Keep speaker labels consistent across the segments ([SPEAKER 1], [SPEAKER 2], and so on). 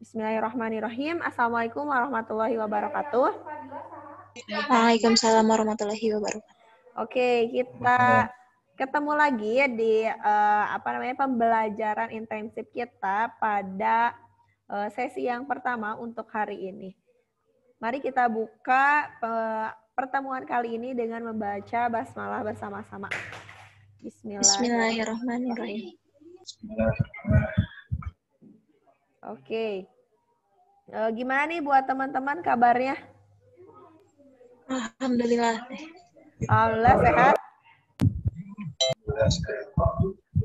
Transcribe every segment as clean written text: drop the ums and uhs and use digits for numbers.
[SPEAKER 1] Bismillahirrahmanirrahim. Assalamualaikum warahmatullahi wabarakatuh.
[SPEAKER 2] Waalaikumsalam warahmatullahi wabarakatuh.
[SPEAKER 1] Oke, kita ketemu lagi di pembelajaran intensif kita pada sesi yang pertama untuk hari ini. Mari kita buka pertemuan kali ini dengan membaca basmalah bersama-sama.
[SPEAKER 2] Bismillahirrahmanirrahim.
[SPEAKER 1] Oke. Gimana nih buat teman-teman kabarnya?
[SPEAKER 2] Alhamdulillah.
[SPEAKER 1] Alhamdulillah sehat.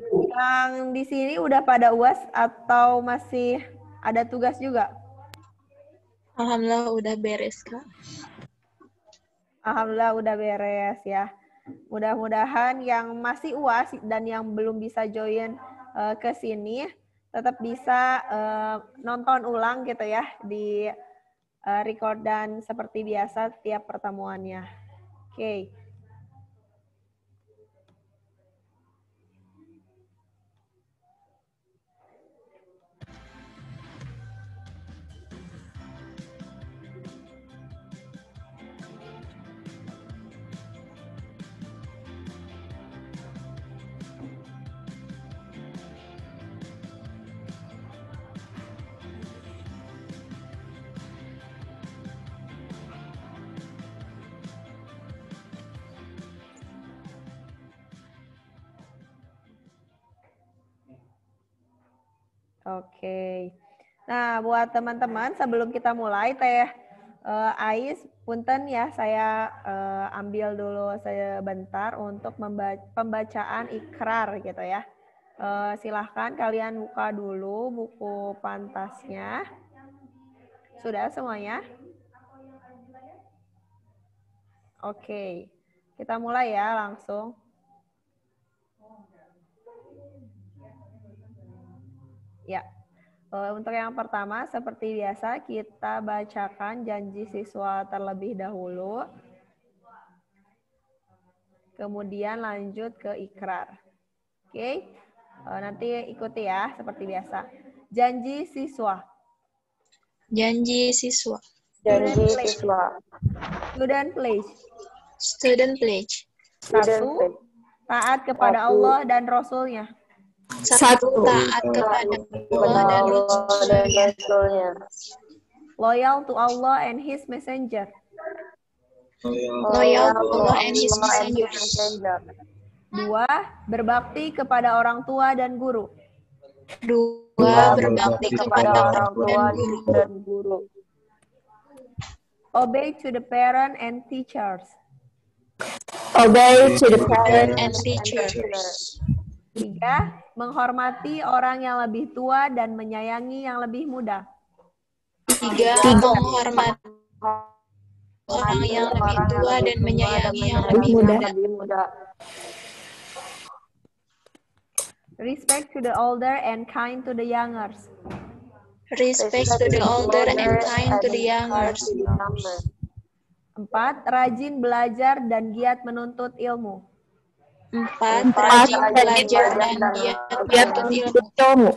[SPEAKER 1] Yang di sini udah pada UAS atau masih ada tugas juga?
[SPEAKER 2] Alhamdulillah udah beres, Kak.
[SPEAKER 1] Alhamdulillah udah beres ya. Mudah-mudahan yang masih UAS dan yang belum bisa join ke sini tetap bisa nonton ulang gitu ya di record dan seperti biasa tiap pertemuannya. Oke. Oke. Nah, buat teman-teman sebelum kita mulai Ais, punten ya saya ambil dulu sebentar untuk pembacaan ikrar gitu ya. Silahkan kalian buka dulu buku pantasnya. Sudah semuanya? Oke. Kita mulai ya langsung. Ya, untuk yang pertama seperti biasa kita bacakan janji siswa terlebih dahulu. Kemudian lanjut ke ikrar. Oke, nanti ikuti ya seperti biasa. Janji siswa.
[SPEAKER 2] Janji siswa.
[SPEAKER 3] Janji siswa.
[SPEAKER 1] Student pledge.
[SPEAKER 2] Student pledge.
[SPEAKER 1] 1. Taat kepada Allah dan Rasul-Nya.
[SPEAKER 2] 1. Taat kepada Allah dan Rasul-Nya.
[SPEAKER 1] Loyal to Allah and His Messenger.
[SPEAKER 2] Loyal to Allah and His Messenger.
[SPEAKER 1] 2. Berbakti kepada orang tua dan guru.
[SPEAKER 2] 2. Berbakti kepada orang tua dan guru.
[SPEAKER 1] Obey to the parent and teachers.
[SPEAKER 3] Obey to the parent
[SPEAKER 2] And teachers.
[SPEAKER 1] 3. Menghormati orang yang lebih tua dan menyayangi yang lebih muda.
[SPEAKER 2] 3. Menghormati orang yang lebih tua dan menyayangi yang lebih muda.
[SPEAKER 1] Respect to the older and kind to the youngers.
[SPEAKER 2] Respect to the older and kind to the youngers.
[SPEAKER 1] 4. Rajin belajar dan giat menuntut ilmu.
[SPEAKER 2] 4. Rajin belajar dan giat menuntut ilmu.
[SPEAKER 1] 5.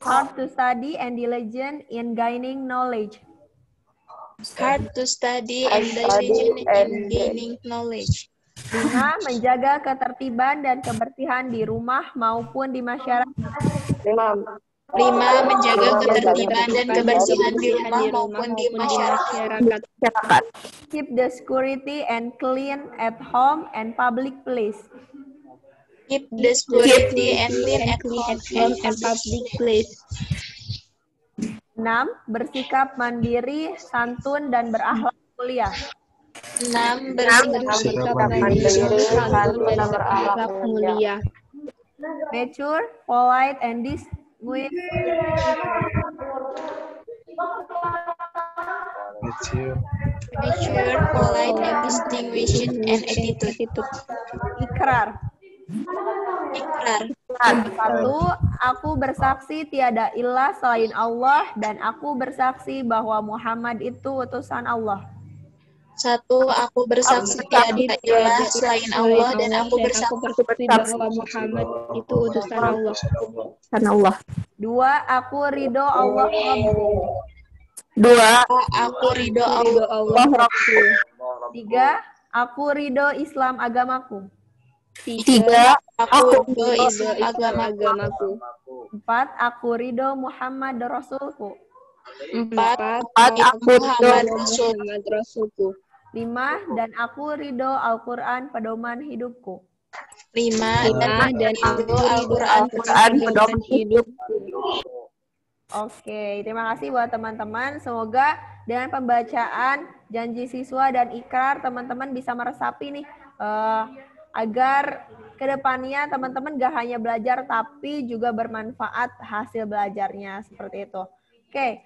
[SPEAKER 1] Hard to study and diligent in gaining knowledge.
[SPEAKER 2] Hard to study and diligent in gaining knowledge.
[SPEAKER 1] 5. Menjaga ketertiban dan kebersihan di rumah maupun di masyarakat.
[SPEAKER 2] 5. Menjaga ketertiban dan kebersihan di rumah maupun di masyarakat.
[SPEAKER 1] Keep the security and clean at home and public place.
[SPEAKER 2] Keep the security and clean at home and public place.
[SPEAKER 1] 6. Bersikap mandiri, santun, dan berakhlak mulia.
[SPEAKER 2] 6. Bersikap mandiri, santun, dan berakhlak mulia.
[SPEAKER 1] Mature, polite, and distinguished.
[SPEAKER 2] Mature, polite, and distinguished and attitude.
[SPEAKER 1] Ikrar.
[SPEAKER 2] Ikrar.
[SPEAKER 1] 1. aku bersaksi tiada ilah selain Allah dan aku bersaksi bahwa Muhammad itu utusan Allah.
[SPEAKER 2] 1. Aku bersaksi tiada ilah selain Allah dan aku bersaksi
[SPEAKER 4] bahwa Muhammad itu utusan Allah.
[SPEAKER 1] Utusan Allah. 2. Aku ridho Allah Rabbu.
[SPEAKER 3] 2.
[SPEAKER 2] Aku ridho Allah.
[SPEAKER 1] 3. Aku ridho Islam agamaku.
[SPEAKER 3] 3.
[SPEAKER 2] Aku ridho Islam agamaku.
[SPEAKER 1] 4. Aku ridho Muhammad Rasulku.
[SPEAKER 2] 4.
[SPEAKER 3] Aku
[SPEAKER 2] Muhammad
[SPEAKER 4] Rasulku.
[SPEAKER 1] 5. Dan aku ridho Al-Quran pedoman hidupku.
[SPEAKER 2] 5.
[SPEAKER 4] Dan aku
[SPEAKER 2] Al-Quran
[SPEAKER 4] pedoman hidup.
[SPEAKER 1] Oke, terima kasih buat teman-teman. Semoga dengan pembacaan janji siswa dan ikrar, teman-teman bisa meresapi nih, agar kedepannya teman-teman gak hanya belajar, tapi juga bermanfaat hasil belajarnya, seperti itu. Oke,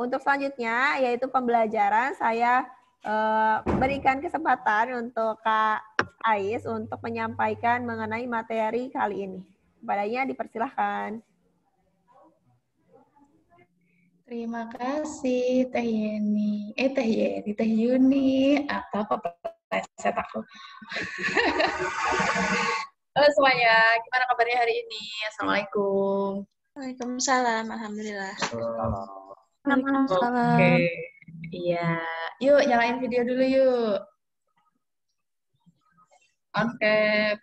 [SPEAKER 1] untuk selanjutnya, yaitu pembelajaran, saya berikan kesempatan untuk Kak Ais untuk menyampaikan mengenai materi kali ini. Kepadanya dipersilahkan.
[SPEAKER 5] Terima kasih Teh Yeni. Teh Yuni. Apa pleset aku. Halo semuanya, gimana kabarnya hari ini? Assalamualaikum.
[SPEAKER 2] Waalaikumsalam, alhamdulillah.
[SPEAKER 5] Oke. Iya. Yuk, nyalain video dulu yuk. Oke.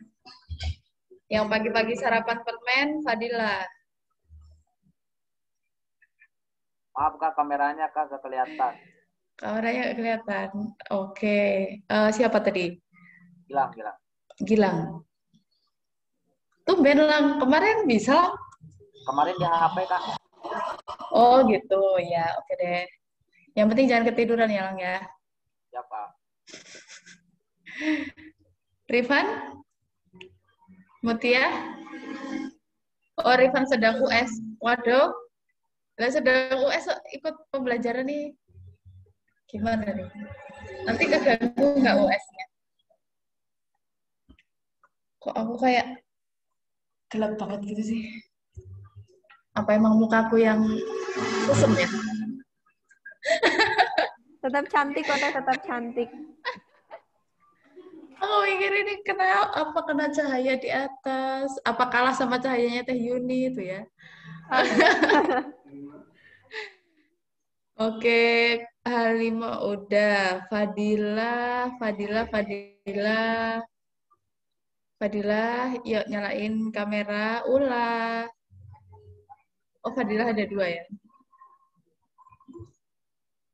[SPEAKER 5] Yang pagi-pagi sarapan permen, Fadila.
[SPEAKER 6] Maaf Kak, kameranya Kak gak kelihatan.
[SPEAKER 5] Kameranya nggak kelihatan. Oke. Siapa tadi?
[SPEAKER 6] Gilang.
[SPEAKER 5] Tumben Lang, kemarin bisa?
[SPEAKER 6] Kemarin di HP Kak.
[SPEAKER 5] Oh gitu, ya oke deh. Yang penting jangan ketiduran ya Lang ya.
[SPEAKER 6] Ya Kak.
[SPEAKER 5] Rifan? Mutia? Oh Rifan sedang US. Waduh. Lah sedang US ikut pembelajaran nih. Gimana nih? Nanti keganggu nggak US-nya? Kok aku kayak gelap banget gitu sih? Apa emang mukaku yang kusem ya?
[SPEAKER 1] Tetap cantik kok, tetap cantik.
[SPEAKER 5] Aku mikir ini kena cahaya di atas? Apa kalah sama cahayanya Teh Yuni itu ya? Oke, Halimah udah. Fadilah, yuk nyalain kamera. Ula. Oh, Fadilah ada 2 ya.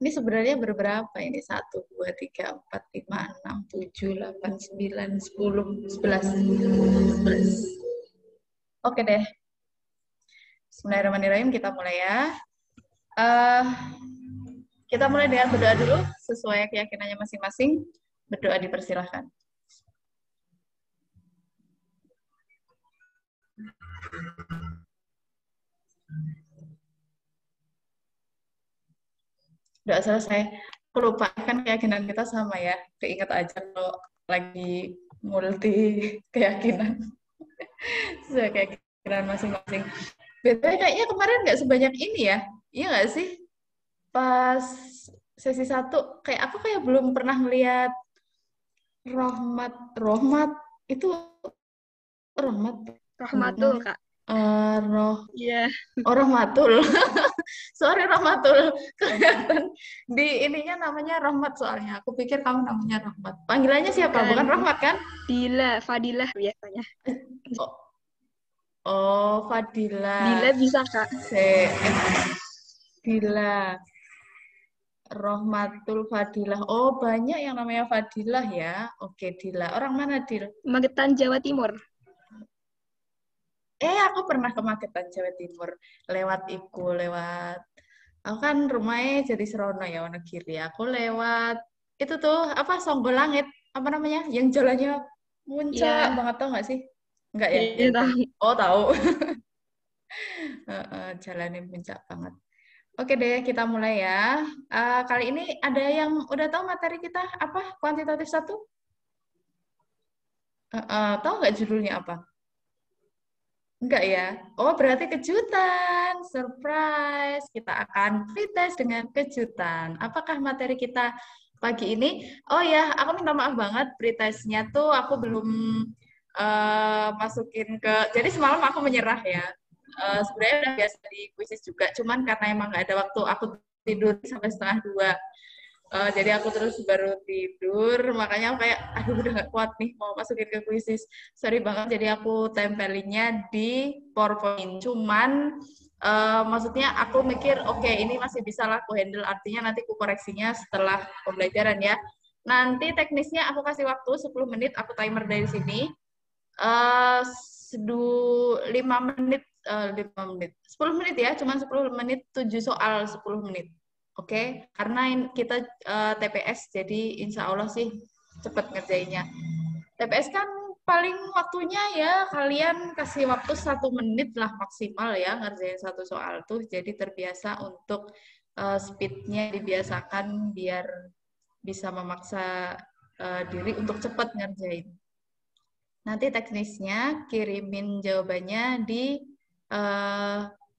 [SPEAKER 5] Ini sebenarnya berberapa ini? 1, 2, 3, 4, 5, 6, 7, 8, 9, 10, 11. Oke deh. Bismillahirrahmanirrahim, kita mulai ya. Kita mulai dengan berdoa dulu, sesuai keyakinannya masing-masing. Berdoa dipersilahkan. Udah selesai. Kelupakan keyakinan kita sama ya. Keinget aja kalau lagi multi keyakinan. Sesuai keyakinan masing-masing. Betulnya kayaknya kemarin nggak sebanyak ini ya. Iya nggak sih? Pas sesi 1, kayak aku kayak belum pernah ngeliat Rohmat itu
[SPEAKER 4] Rahmatul, Kak.
[SPEAKER 5] Rahmatul. Sorry Rahmatul. Kelihatan di ininya namanya Rahmat soalnya. Aku pikir kamu namanya Rahmat. Panggilannya siapa? Bukan Rahmat kan?
[SPEAKER 4] Fadilah biasanya.
[SPEAKER 5] Oh, Fadilah.
[SPEAKER 4] Dila bisa, Kak.
[SPEAKER 5] Dila. Rohmatul Fadilah. Oh, banyak yang namanya Fadilah ya. Oke, Dila. Orang mana, Dil?
[SPEAKER 4] Magetan, Jawa Timur.
[SPEAKER 5] Aku pernah ke Magetan, Jawa Timur. Aku kan rumahnya jadi Serono ya, Wonogiri. Aku lewat, itu tuh, Songgolangit. Apa namanya? Yang jalannya muncak banget, tau nggak sih? Enggak ya?
[SPEAKER 4] Iya, tahu.
[SPEAKER 5] Oh, tahu. Jalannya puncak banget. Oke deh, kita mulai ya. Kali ini ada yang udah tahu materi kita apa? Kuantitatif 1? Tahu nggak judulnya apa? Enggak ya? Oh, berarti kejutan, surprise. Kita akan pretest dengan kejutan. Apakah materi kita pagi ini? Oh ya, aku minta maaf banget, pretestnya tuh aku belum masukin ke. Jadi semalam aku menyerah ya. Sebenarnya udah biasa di kuisis juga, cuman karena emang nggak ada waktu, aku tidur sampai setengah 2. Jadi aku terus baru tidur, makanya aku kayak, aduh udah gak kuat nih mau masukin ke kuisis. Sorry banget, jadi aku tempelinnya di PowerPoint. Cuman maksudnya aku mikir, oke, ini masih bisa lah aku handle, artinya nanti aku koreksinya setelah pembelajaran ya. Nanti teknisnya aku kasih waktu 10 menit, aku timer dari sini. 5 menit, 5 menit, 10 menit ya, cuma 10 menit, 7 soal 10 menit. Oke, karena kita TPS, jadi insya Allah sih cepat ngerjainnya. TPS kan paling waktunya ya kalian kasih waktu 1 menit lah maksimal ya ngerjain satu soal tuh. Jadi terbiasa untuk speednya dibiasakan biar bisa memaksa diri untuk cepat ngerjain. Nanti teknisnya kirimin jawabannya di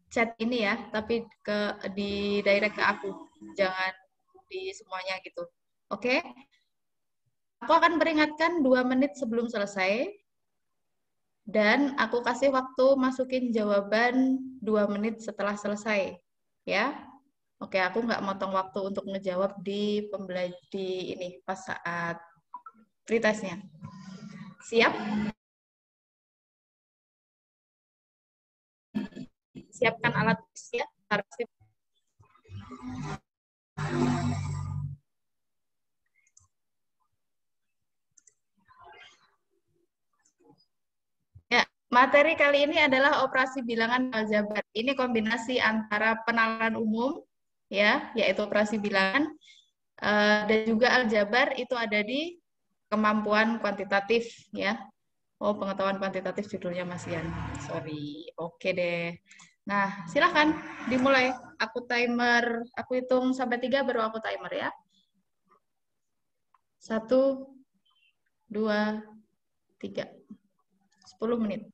[SPEAKER 5] chat ini ya, tapi di direct ke aku, jangan di semuanya gitu. Oke? Aku akan peringatkan 2 menit sebelum selesai, dan aku kasih waktu masukin jawaban 2 menit setelah selesai. Ya? Oke, aku nggak motong waktu untuk ngejawab di ini pas saat pretestnya. Siap? Siapkan alat tulisnya. Ya, materi kali ini adalah operasi bilangan aljabar. Ini kombinasi antara penalaran umum, ya, yaitu operasi bilangan, dan juga aljabar itu ada di kemampuan kuantitatif, ya. Oh, pengetahuan kuantitatif judulnya Mas Yan. Sorry. Oke deh. Nah, silahkan dimulai. Aku hitung sampai 3 baru aku timer ya. 1, 2, 3. 10 menit.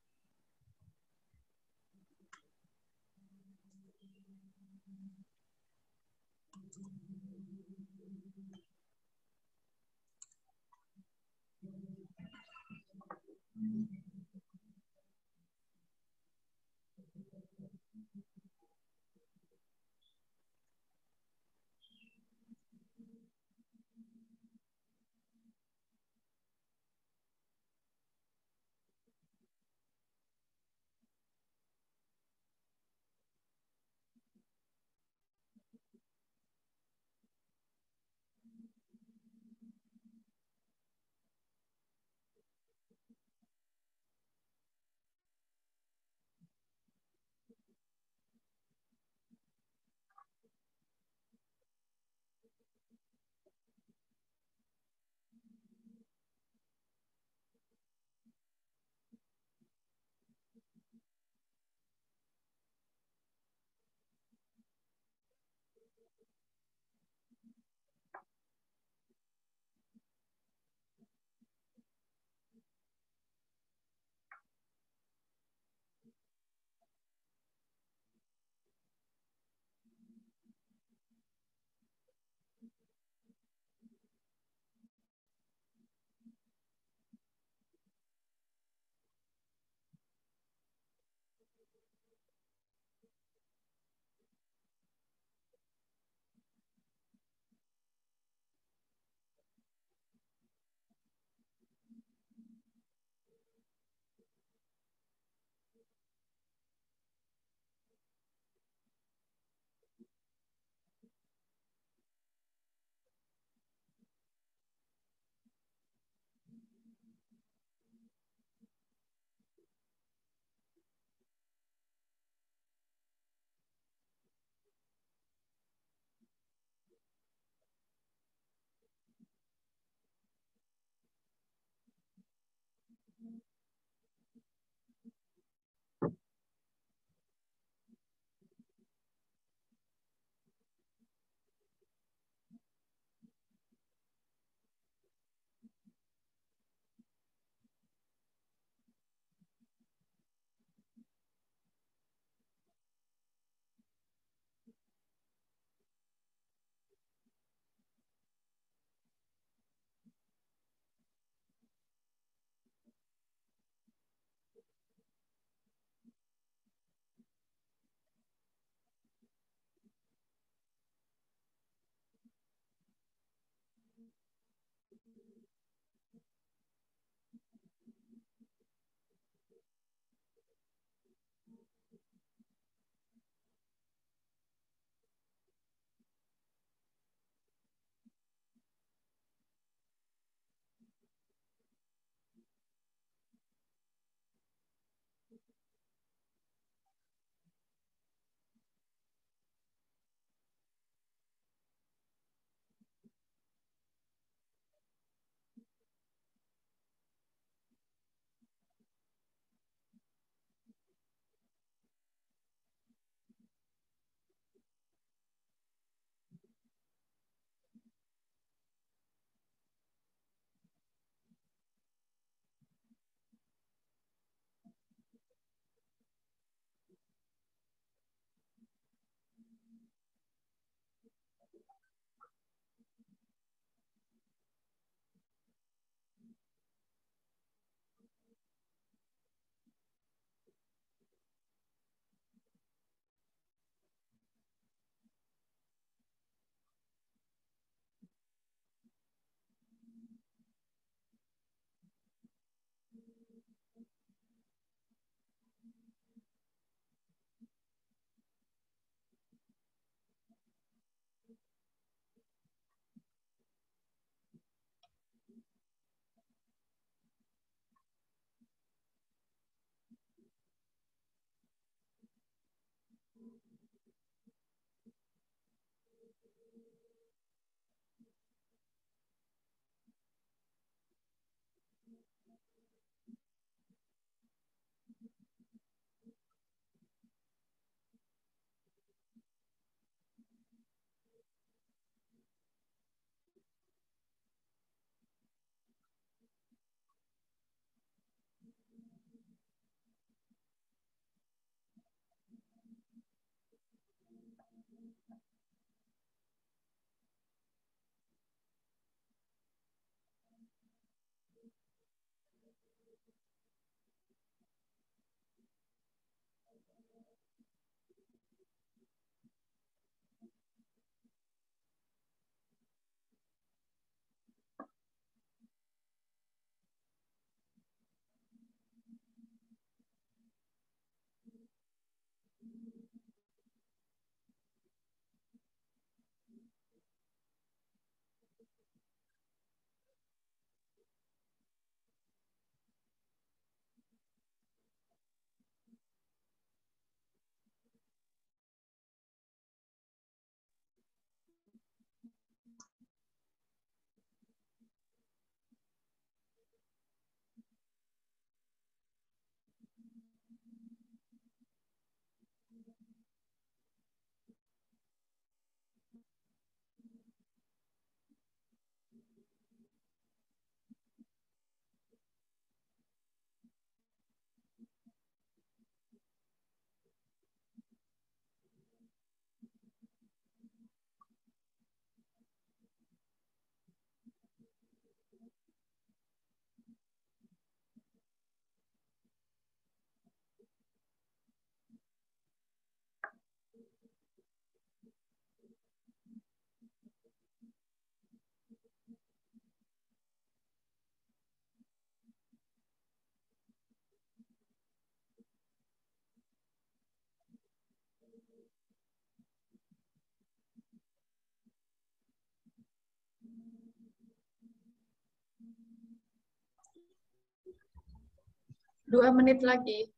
[SPEAKER 5] 2 menit lagi.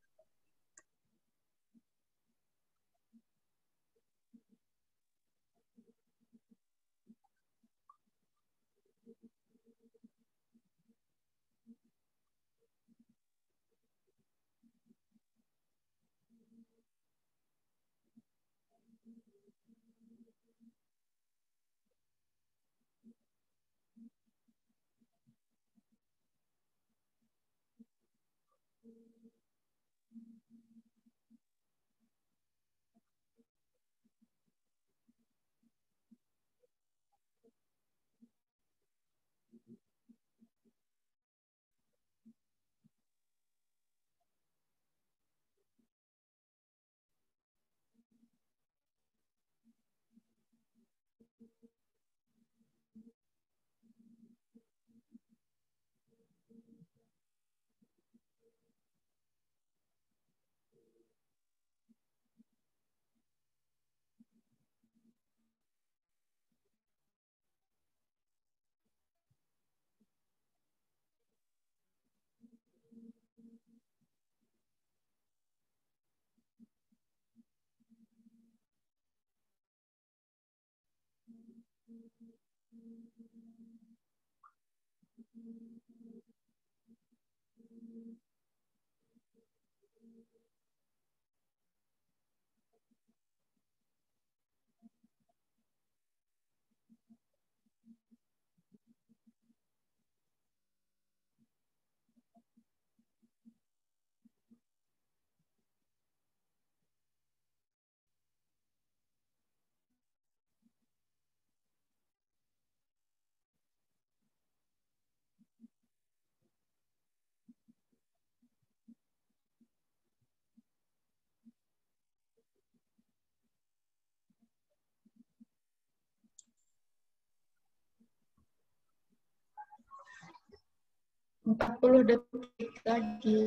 [SPEAKER 5] Empat puluh detik lagi.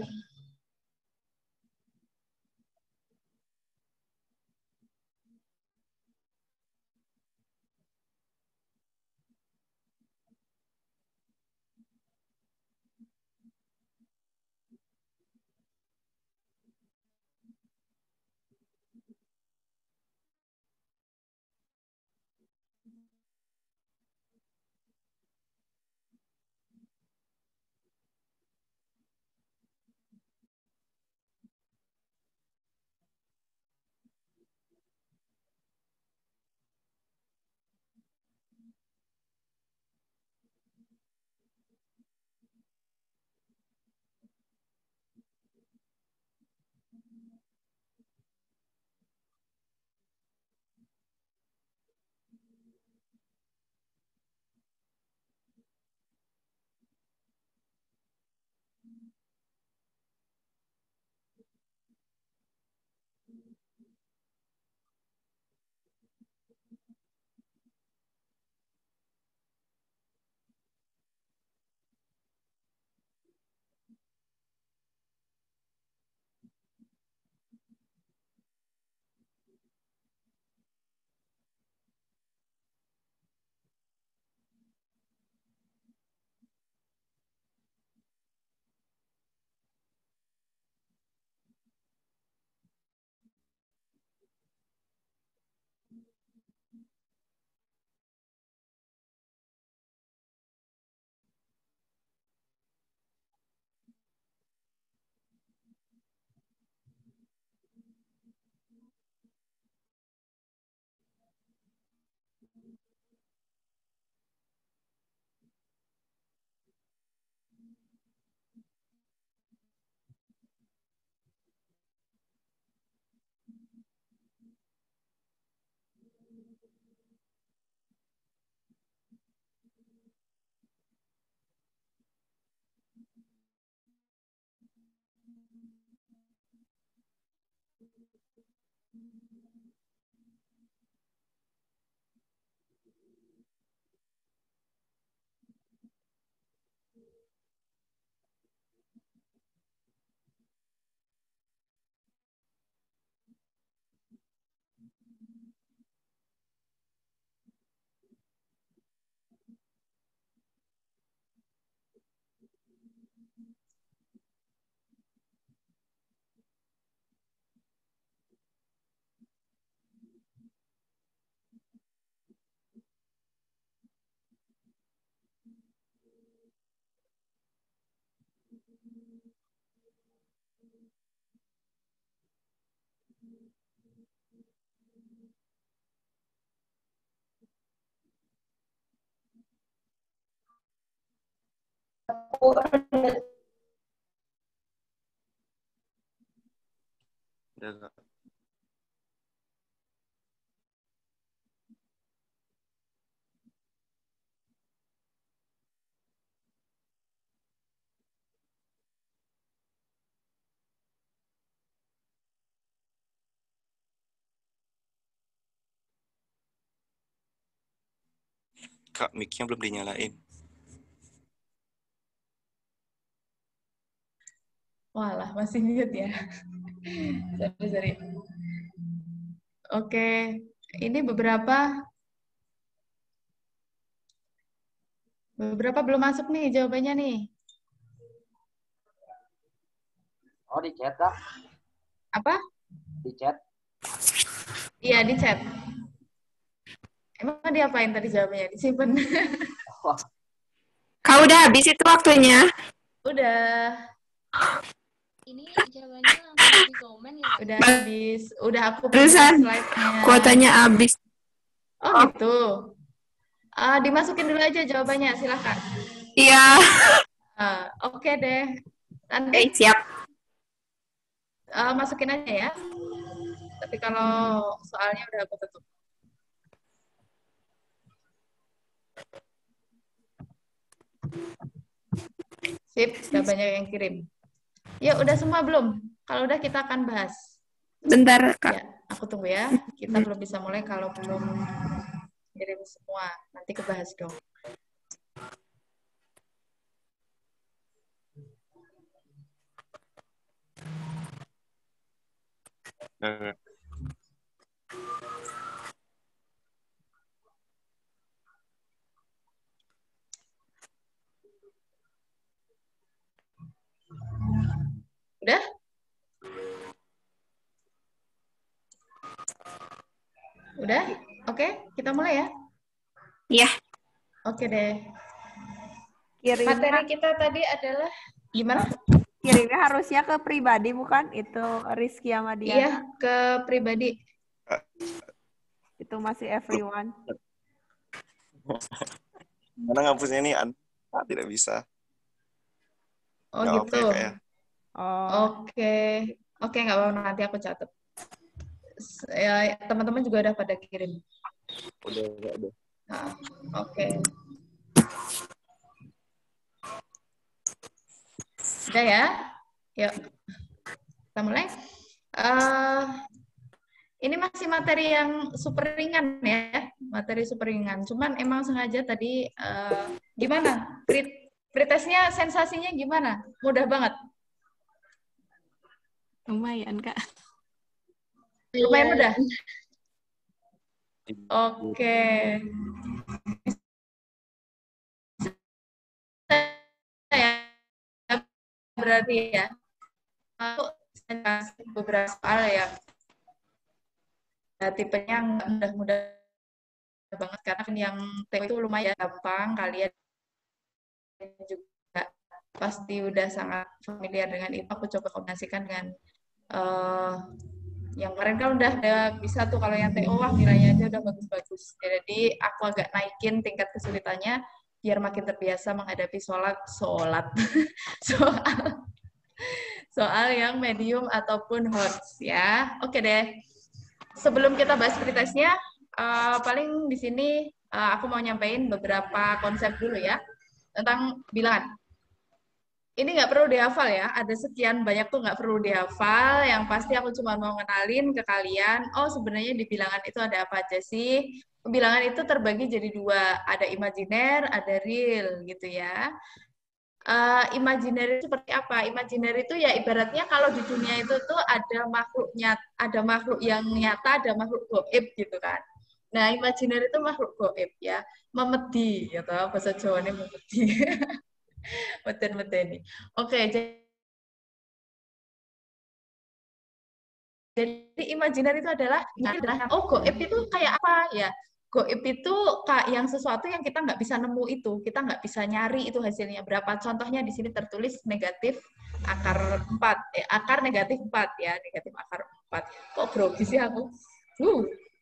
[SPEAKER 7] Udah, Kak. Kak, mic-nya belum dinyalain.
[SPEAKER 5] Walah, masih mute ya. Sorry. Oke, ini beberapa belum masuk nih jawabannya nih.
[SPEAKER 6] Oh, di chat kah?
[SPEAKER 5] Apa?
[SPEAKER 6] Di chat.
[SPEAKER 5] Iya, di chat. Emang diapain tadi jawabannya? Disimpan.
[SPEAKER 3] Kau udah habis itu waktunya.
[SPEAKER 5] Udah.
[SPEAKER 2] Ini jawabannya langsung di komen ya.
[SPEAKER 5] Udah habis. Udah aku
[SPEAKER 3] Terusan.
[SPEAKER 5] slide-nya.
[SPEAKER 3] Kuotanya habis.
[SPEAKER 5] Oh gitu. Dimasukin dulu aja jawabannya, silakan.
[SPEAKER 3] Iya.
[SPEAKER 5] Oke deh. Nanti
[SPEAKER 3] Oke, siap.
[SPEAKER 5] masukin aja ya. Tapi kalau soalnya udah aku tutup. Sip, udah banyak yang kirim. Ya, udah semua belum? Kalau udah kita akan bahas.
[SPEAKER 3] Bentar, Kak.
[SPEAKER 5] Ya, aku tunggu ya. Kita belum bisa mulai kalau belum kirim semua. Nanti kebahas dong. Udah? Udah? Oke, kita mulai ya?
[SPEAKER 3] Iya.
[SPEAKER 5] Oke deh.
[SPEAKER 1] Kirimnya,
[SPEAKER 5] Materi kita tadi adalah gimana?
[SPEAKER 1] kirimnya harusnya ke pribadi bukan? Itu Rizky sama
[SPEAKER 5] Iya,
[SPEAKER 1] Diana.
[SPEAKER 5] ke pribadi.
[SPEAKER 1] Itu masih everyone.
[SPEAKER 7] Mana ngapusnya ini? Tidak bisa.
[SPEAKER 5] Oh
[SPEAKER 7] Nggak
[SPEAKER 5] gitu.
[SPEAKER 7] apa-apa ya, Kak, ya?
[SPEAKER 1] Oh,
[SPEAKER 5] Oke. Oke, nggak apa-apa, nanti aku catat. Ya, teman-teman juga udah pada kirim.
[SPEAKER 7] Udah.
[SPEAKER 5] Nah, oke. Udah ya? Yuk. Kita mulai. Ini masih materi yang super ringan ya. Materi super ringan. Cuman emang sengaja tadi gimana? Pretestnya sensasinya gimana? Mudah banget.
[SPEAKER 2] Lumayan, Kak.
[SPEAKER 5] Lumayan mudah. Oke. Berarti ya. Aku kasih beberapa soal ya. Tipenya nggak mudah-mudah banget karena kan yang TO itu lumayan gampang, kalian juga pasti udah sangat familiar dengan itu. Aku coba kombinasikan dengan yang kemarin kan udah bisa tuh, kalau yang TO wah nilainya aja udah bagus-bagus. Jadi aku agak naikin tingkat kesulitannya biar makin terbiasa menghadapi soal yang medium ataupun hot ya. Oke deh. Sebelum kita bahas pretestnya, paling di sini aku mau nyampein beberapa konsep dulu ya tentang bilangan. Ini nggak perlu dihafal ya, ada sekian banyak tuh nggak perlu dihafal. Yang pasti aku cuma mau ngenalin ke kalian, oh sebenarnya di bilangan itu ada apa aja sih? Bilangan itu terbagi jadi dua, ada imajiner, ada real gitu ya. Imajiner itu seperti apa? Imajiner itu ya ibaratnya kalau di dunia itu tuh ada makhluk yang nyata, ada makhluk gaib gitu kan. Nah, imajiner itu makhluk gaib ya, memedi gitu, bahasa Jawanya memedi. Meten-meteni. Oke, jadi imajiner itu adalah oh gaib itu kayak apa ya? Gaib itu yang sesuatu yang kita nggak bisa nemu itu, kita nggak bisa nyari itu hasilnya berapa. Contohnya di sini tertulis negatif akar 4, akar negatif 4 ya, negatif akar 4. Kok grogi sih aku?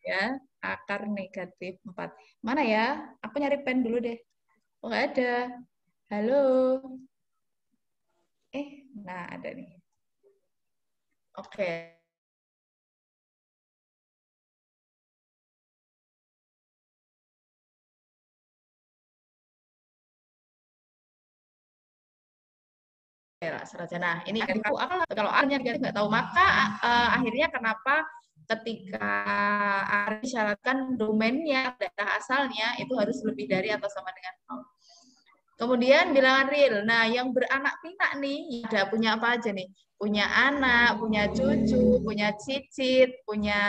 [SPEAKER 5] Ya, akar negatif 4. Mana ya? Aku nyari pen dulu deh. Oh, nggak ada. Halo. Nah ada nih. Oke. Nah, ini kalau A-nya negatif nggak tahu, maka akhirnya kenapa ketika A disyaratkan domainnya, data asalnya itu harus lebih dari atau sama dengan 0. Kemudian bilangan real. Nah, yang beranak pinak nih, ada punya apa aja nih? Punya anak, punya cucu, punya cicit, punya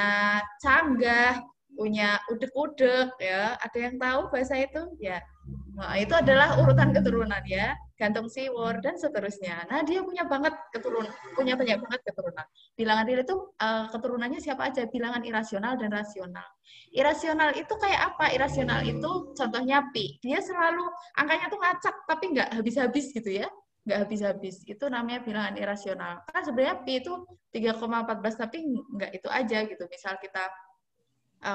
[SPEAKER 5] canggah, punya udek-udek, ya. Ada yang tahu bahasa itu? Ya. Nah, itu adalah urutan keturunan ya, gantung siwor dan seterusnya. Nah, dia punya banget punya banyak banget keturunan. Bilangan real itu keturunannya siapa aja? Bilangan irasional dan rasional. Irasional itu kayak apa? Irasional itu contohnya pi. Dia selalu angkanya tuh ngacak tapi nggak habis-habis gitu ya. Nggak habis-habis. Itu namanya bilangan irasional. Karena sebenarnya pi itu 3,14 tapi nggak itu aja gitu. Misal kita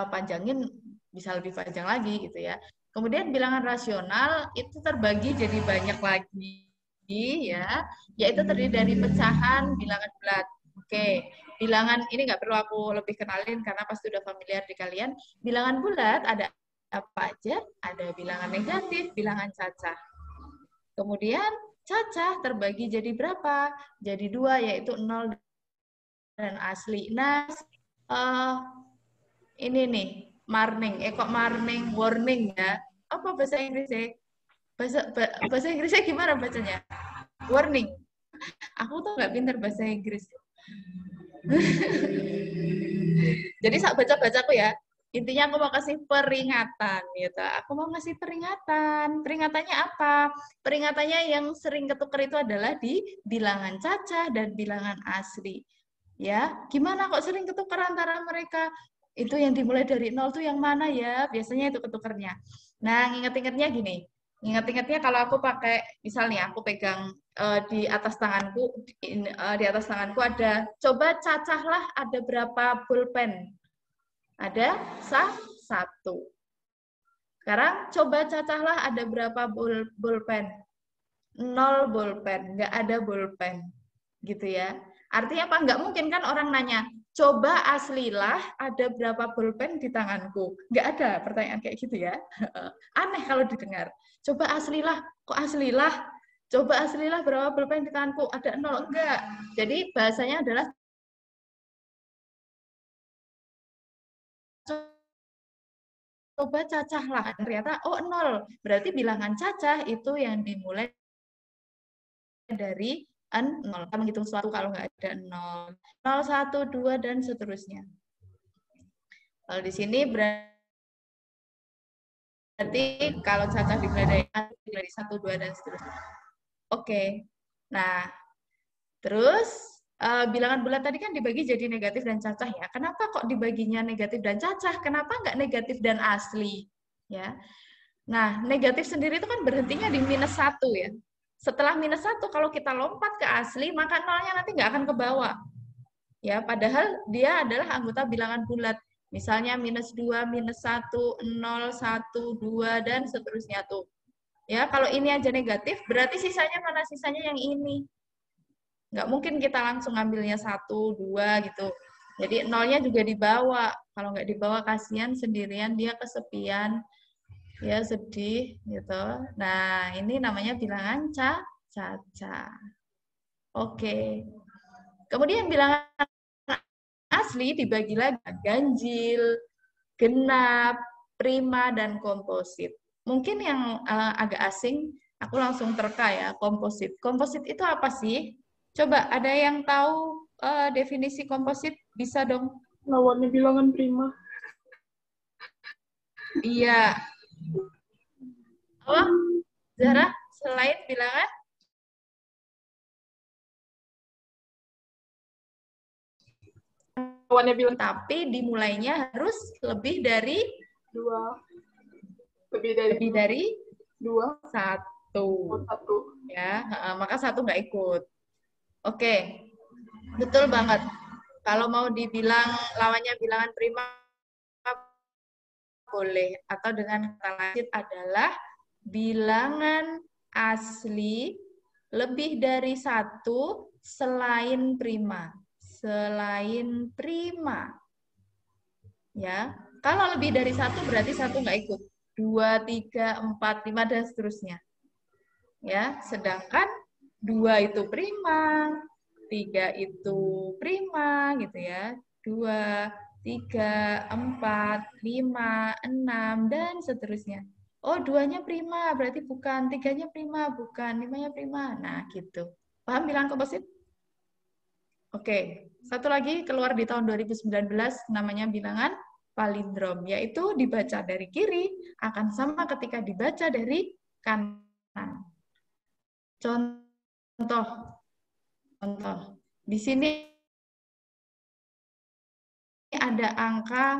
[SPEAKER 5] panjangin bisa lebih panjang lagi gitu ya. Kemudian bilangan rasional itu terbagi jadi banyak lagi ya, yaitu terdiri dari pecahan bilangan bulat. Oke, bilangan ini nggak perlu aku lebih kenalin karena pasti udah familiar di kalian. Bilangan bulat ada apa aja? Ada bilangan negatif, bilangan cacah. Kemudian cacah terbagi jadi berapa? Jadi 2, yaitu 0 dan asli. Nah, ini nih, warning ya. Apa bahasa Inggrisnya? Bahasa Inggrisnya gimana bacanya? Warning. Aku tuh nggak pintar bahasa Inggris. Jadi saat baca-bacaku ya, intinya aku mau kasih peringatan gitu. Aku mau ngasih peringatan. Peringatannya apa? Peringatannya yang sering ketukar itu adalah di bilangan cacah dan bilangan asli. Ya, gimana kok sering ketukar antara mereka? Itu yang dimulai dari 0 tuh yang mana ya? Biasanya itu ketukarnya. Nah, ingat-ingatnya gini. Ingat-ingatnya kalau aku pakai, misalnya aku pegang di atas tanganku, di atas tanganku ada, coba cacahlah ada berapa pulpen. Ada 1. Sekarang coba cacahlah ada berapa pulpen. 0 pulpen, nggak ada pulpen. Gitu ya. Artinya apa? Nggak mungkin kan orang nanya, coba aslilah ada berapa pulpen di tanganku. Nggak ada pertanyaan kayak gitu ya. Aneh kalau didengar. Coba aslilah, kok aslilah? Coba aslilah berapa pulpen di tanganku. Ada 0, enggak. Jadi bahasanya adalah coba cacahlah. Ternyata, oh 0. Berarti bilangan cacah itu yang dimulai dari 0. Kita menghitung suatu kalau nggak ada 0. 0, 1, 2, dan seterusnya. Kalau di sini berarti kalau cacah dimulai dari 1, 2, dan seterusnya. Oke. Nah, terus bilangan bulat tadi kan dibagi jadi negatif dan cacah ya. Kenapa kok dibaginya negatif dan cacah? Kenapa nggak negatif dan asli? Ya. Nah, negatif sendiri itu kan berhentinya di -1 ya. Setelah -1, kalau kita lompat ke asli, maka nolnya nanti nggak akan ke bawah. Ya, padahal dia adalah anggota bilangan bulat. Misalnya -2, -1, 0, 1, 2, dan seterusnya tuh. Ya, kalau ini aja negatif, berarti sisanya mana? Sisanya yang ini. Nggak mungkin kita langsung ngambilnya 1, 2 gitu. Jadi nolnya juga dibawa. Kalau nggak dibawa, kasihan sendirian, dia kesepian. Ya, sedih gitu. Nah, ini namanya bilangan cacah. Oke. Kemudian bilangan asli dibagi lagi ganjil, genap, prima, dan komposit. Mungkin yang agak asing, aku langsung terka ya, komposit. Komposit itu apa sih? Coba ada yang tahu definisi komposit? Bisa dong?
[SPEAKER 8] Lawannya bilangan prima.
[SPEAKER 5] Iya. Apa? Zara, selain bilangan?
[SPEAKER 8] Lawannya bilangan.
[SPEAKER 5] Tapi dimulainya harus lebih dari
[SPEAKER 8] 2.
[SPEAKER 5] Lebih dari
[SPEAKER 8] 2.
[SPEAKER 5] 1.
[SPEAKER 8] 1.
[SPEAKER 5] Ya, maka 1 nggak ikut. Oke, betul banget. Kalau mau dibilang lawannya bilangan prima, boleh. Atau dengan kata lain adalah bilangan asli Lebih dari 1 selain prima. Selain prima. Ya. Kalau lebih dari 1 berarti 1 nggak ikut. 2, 3, 4, 5, dan seterusnya. Ya, sedangkan 2 itu prima, 3 itu prima, gitu ya. 2, 3, 4, 5, 6, dan seterusnya. Oh, 2-nya prima, berarti bukan. 3-nya prima, bukan. 5-nya prima. Nah, gitu. Paham bilangan komposit? Oke. Satu lagi keluar di tahun 2019, namanya bilangan palindrom, yaitu dibaca dari kiri akan sama ketika dibaca dari kanan. Contoh. Di sini ada angka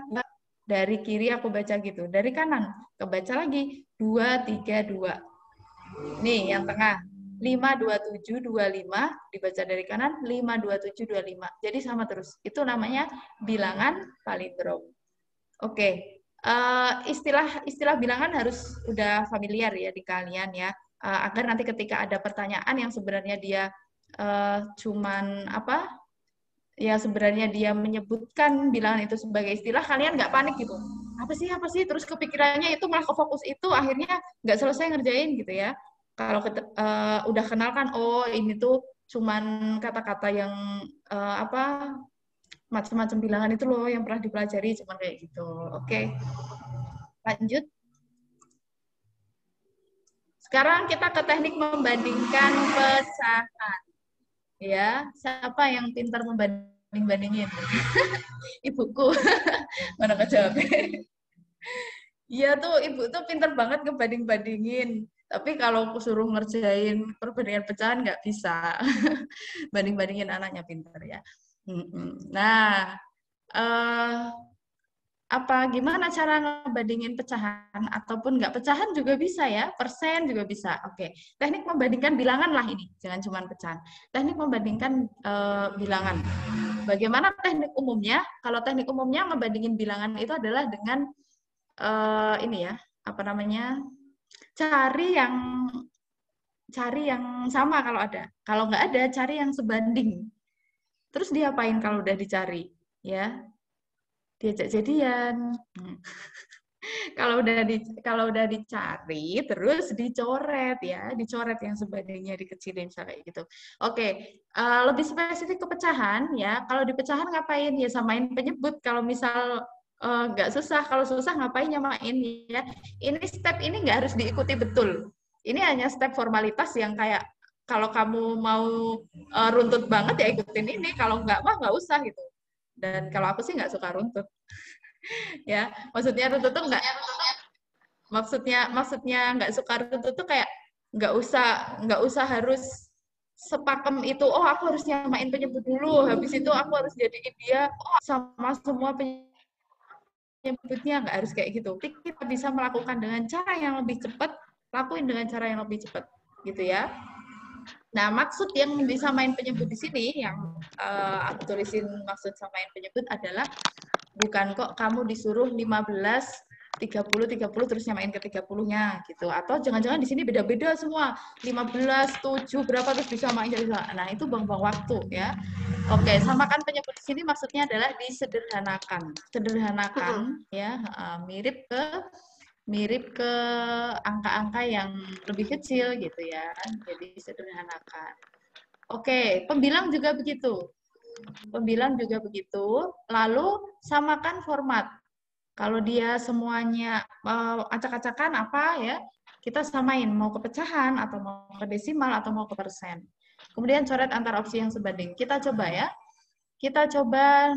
[SPEAKER 5] dari kiri aku baca gitu, dari kanan kebaca lagi 2, 3, 2. Nih yang tengah 5, 2, 7, 2, 5 dibaca dari kanan 5, 2, 7, 2, 5. Jadi sama terus. Itu namanya bilangan palindrom. Oke. Istilah bilangan harus udah familiar ya di kalian ya. Agar nanti ketika ada pertanyaan yang sebenarnya dia cuman apa? Ya sebenarnya dia menyebutkan bilangan itu sebagai istilah, kalian nggak panik gitu. Apa sih? Terus kepikirannya itu malah ke fokus itu, akhirnya nggak selesai ngerjain gitu ya. Kalau udah kenal kan, oh ini tuh cuman kata-kata yang apa macam-macam bilangan itu loh yang pernah dipelajari, cuman kayak gitu. Oke. Lanjut. Sekarang kita ke teknik membandingkan pecahan. Ya, siapa yang pintar membanding-bandingin? Ibuku. Mana kejawab? Iya tuh, ibu tuh pintar banget ngebanding-bandingin. Tapi kalau aku suruh ngerjain perbandingan pecahan nggak bisa. Banding-bandingin anaknya pintar ya. Nah, gimana cara ngebandingin pecahan ataupun nggak pecahan juga bisa ya, persen juga bisa. Oke, teknik membandingkan bilangan lah ini, jangan cuma pecahan. Teknik membandingkan bilangan. Bagaimana teknik umumnya? Kalau teknik umumnya ngebandingin bilangan itu adalah dengan ini ya, cari yang sama kalau ada. Kalau nggak ada, cari yang sebanding. Terus diapain kalau udah dicari? Ya, diajak jadian. Kalau udah dicari, terus dicoret ya, dicoret yang sebandingnya dikecilin misalnya gitu. Oke, lebih spesifik ke pecahan ya. Kalau di pecahan ngapain ya, samain penyebut. Kalau misal nggak susah, kalau susah ngapain nyamain ya. Ini step ini nggak harus diikuti betul. Ini hanya step formalitas yang kayak kalau kamu mau runtut banget ya ikutin ini. Kalau nggak mah nggak usah gitu. Dan kalau aku sih nggak suka runtut. Ya, maksudnya runtut tuh nggak, maksudnya nggak suka runtut tuh kayak nggak usah harus sepakem itu. Oh, aku harus nyamain penyebut dulu, habis itu aku harus jadiin dia sama semua penyebutnya, nggak harus kayak gitu. Kita bisa melakukan dengan cara yang lebih cepat, lakuin dengan cara yang lebih cepat, gitu ya. Nah, maksud yang disamain penyebut di sini, yang aku tulisin maksud samain penyebut adalah bukan kok kamu disuruh 15, 30 terus nyamain ke 30-nya gitu. Atau jangan-jangan di sini beda-beda semua. 15, 7 berapa terus disamain jadi. Nah, itu buang-buang waktu ya. Oke, samakan penyebut di sini maksudnya adalah disederhanakan. Sederhanakan ya, mirip ke angka-angka yang lebih kecil gitu ya. Jadi sederhanakan. Oke, pembilang juga begitu. Lalu samakan format. Kalau dia semuanya acak-acakan apa ya, kita samain mau ke pecahan atau mau ke desimal atau mau ke persen. Kemudian coret antar opsi yang sebanding. Kita coba ya. Kita coba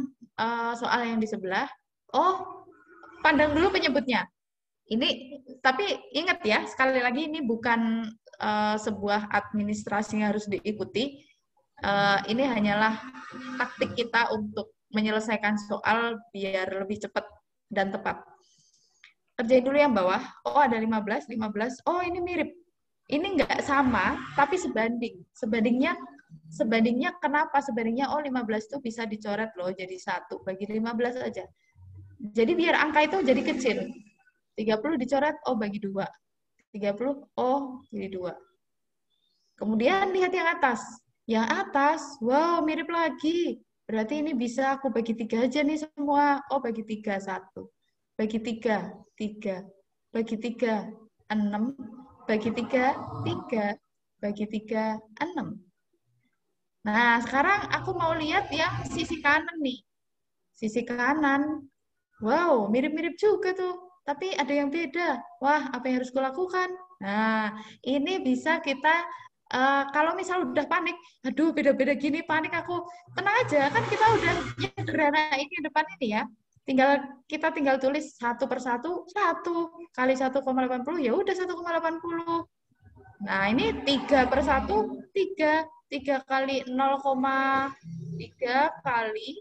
[SPEAKER 5] soal yang di sebelah. Oh, pandang dulu penyebutnya. Ini tapi ingat ya, sekali lagi ini bukan sebuah administrasi yang harus diikuti. Ini hanyalah taktik kita untuk menyelesaikan soal biar lebih cepat dan tepat. Kerjain dulu yang bawah. Oh, ada 15. Oh, ini mirip. Ini nggak sama, tapi sebanding. Sebandingnya kenapa? Sebandingnya, oh 15 itu bisa dicoret loh jadi 1. Bagi 15 aja. Jadi biar angka itu jadi kecil. 30 dicoret, oh bagi 2. 30, oh jadi 2. Kemudian lihat yang atas. Yang atas, wow, mirip lagi. Berarti ini bisa aku bagi 3 aja nih semua. Oh, bagi 3, 1. Bagi 3, 3. Bagi 3, 6. Bagi 3, 3. Bagi 3, 6. Nah, sekarang aku mau lihat yang sisi kanan nih. Sisi kanan. Wow, mirip-mirip juga tuh. Tapi ada yang beda. Wah, apa yang harus kulakukan? Nah, ini bisa kita, kalau misal udah panik, aduh beda-beda gini, panik aku. Tenang aja, kan kita udah nyederhana ini depan ini ya. Kita tinggal tulis 1 per 1, 1 kali 1,80, ya udah 1,80. Nah, ini 3 per 1, 3. 3 kali 0,3 kali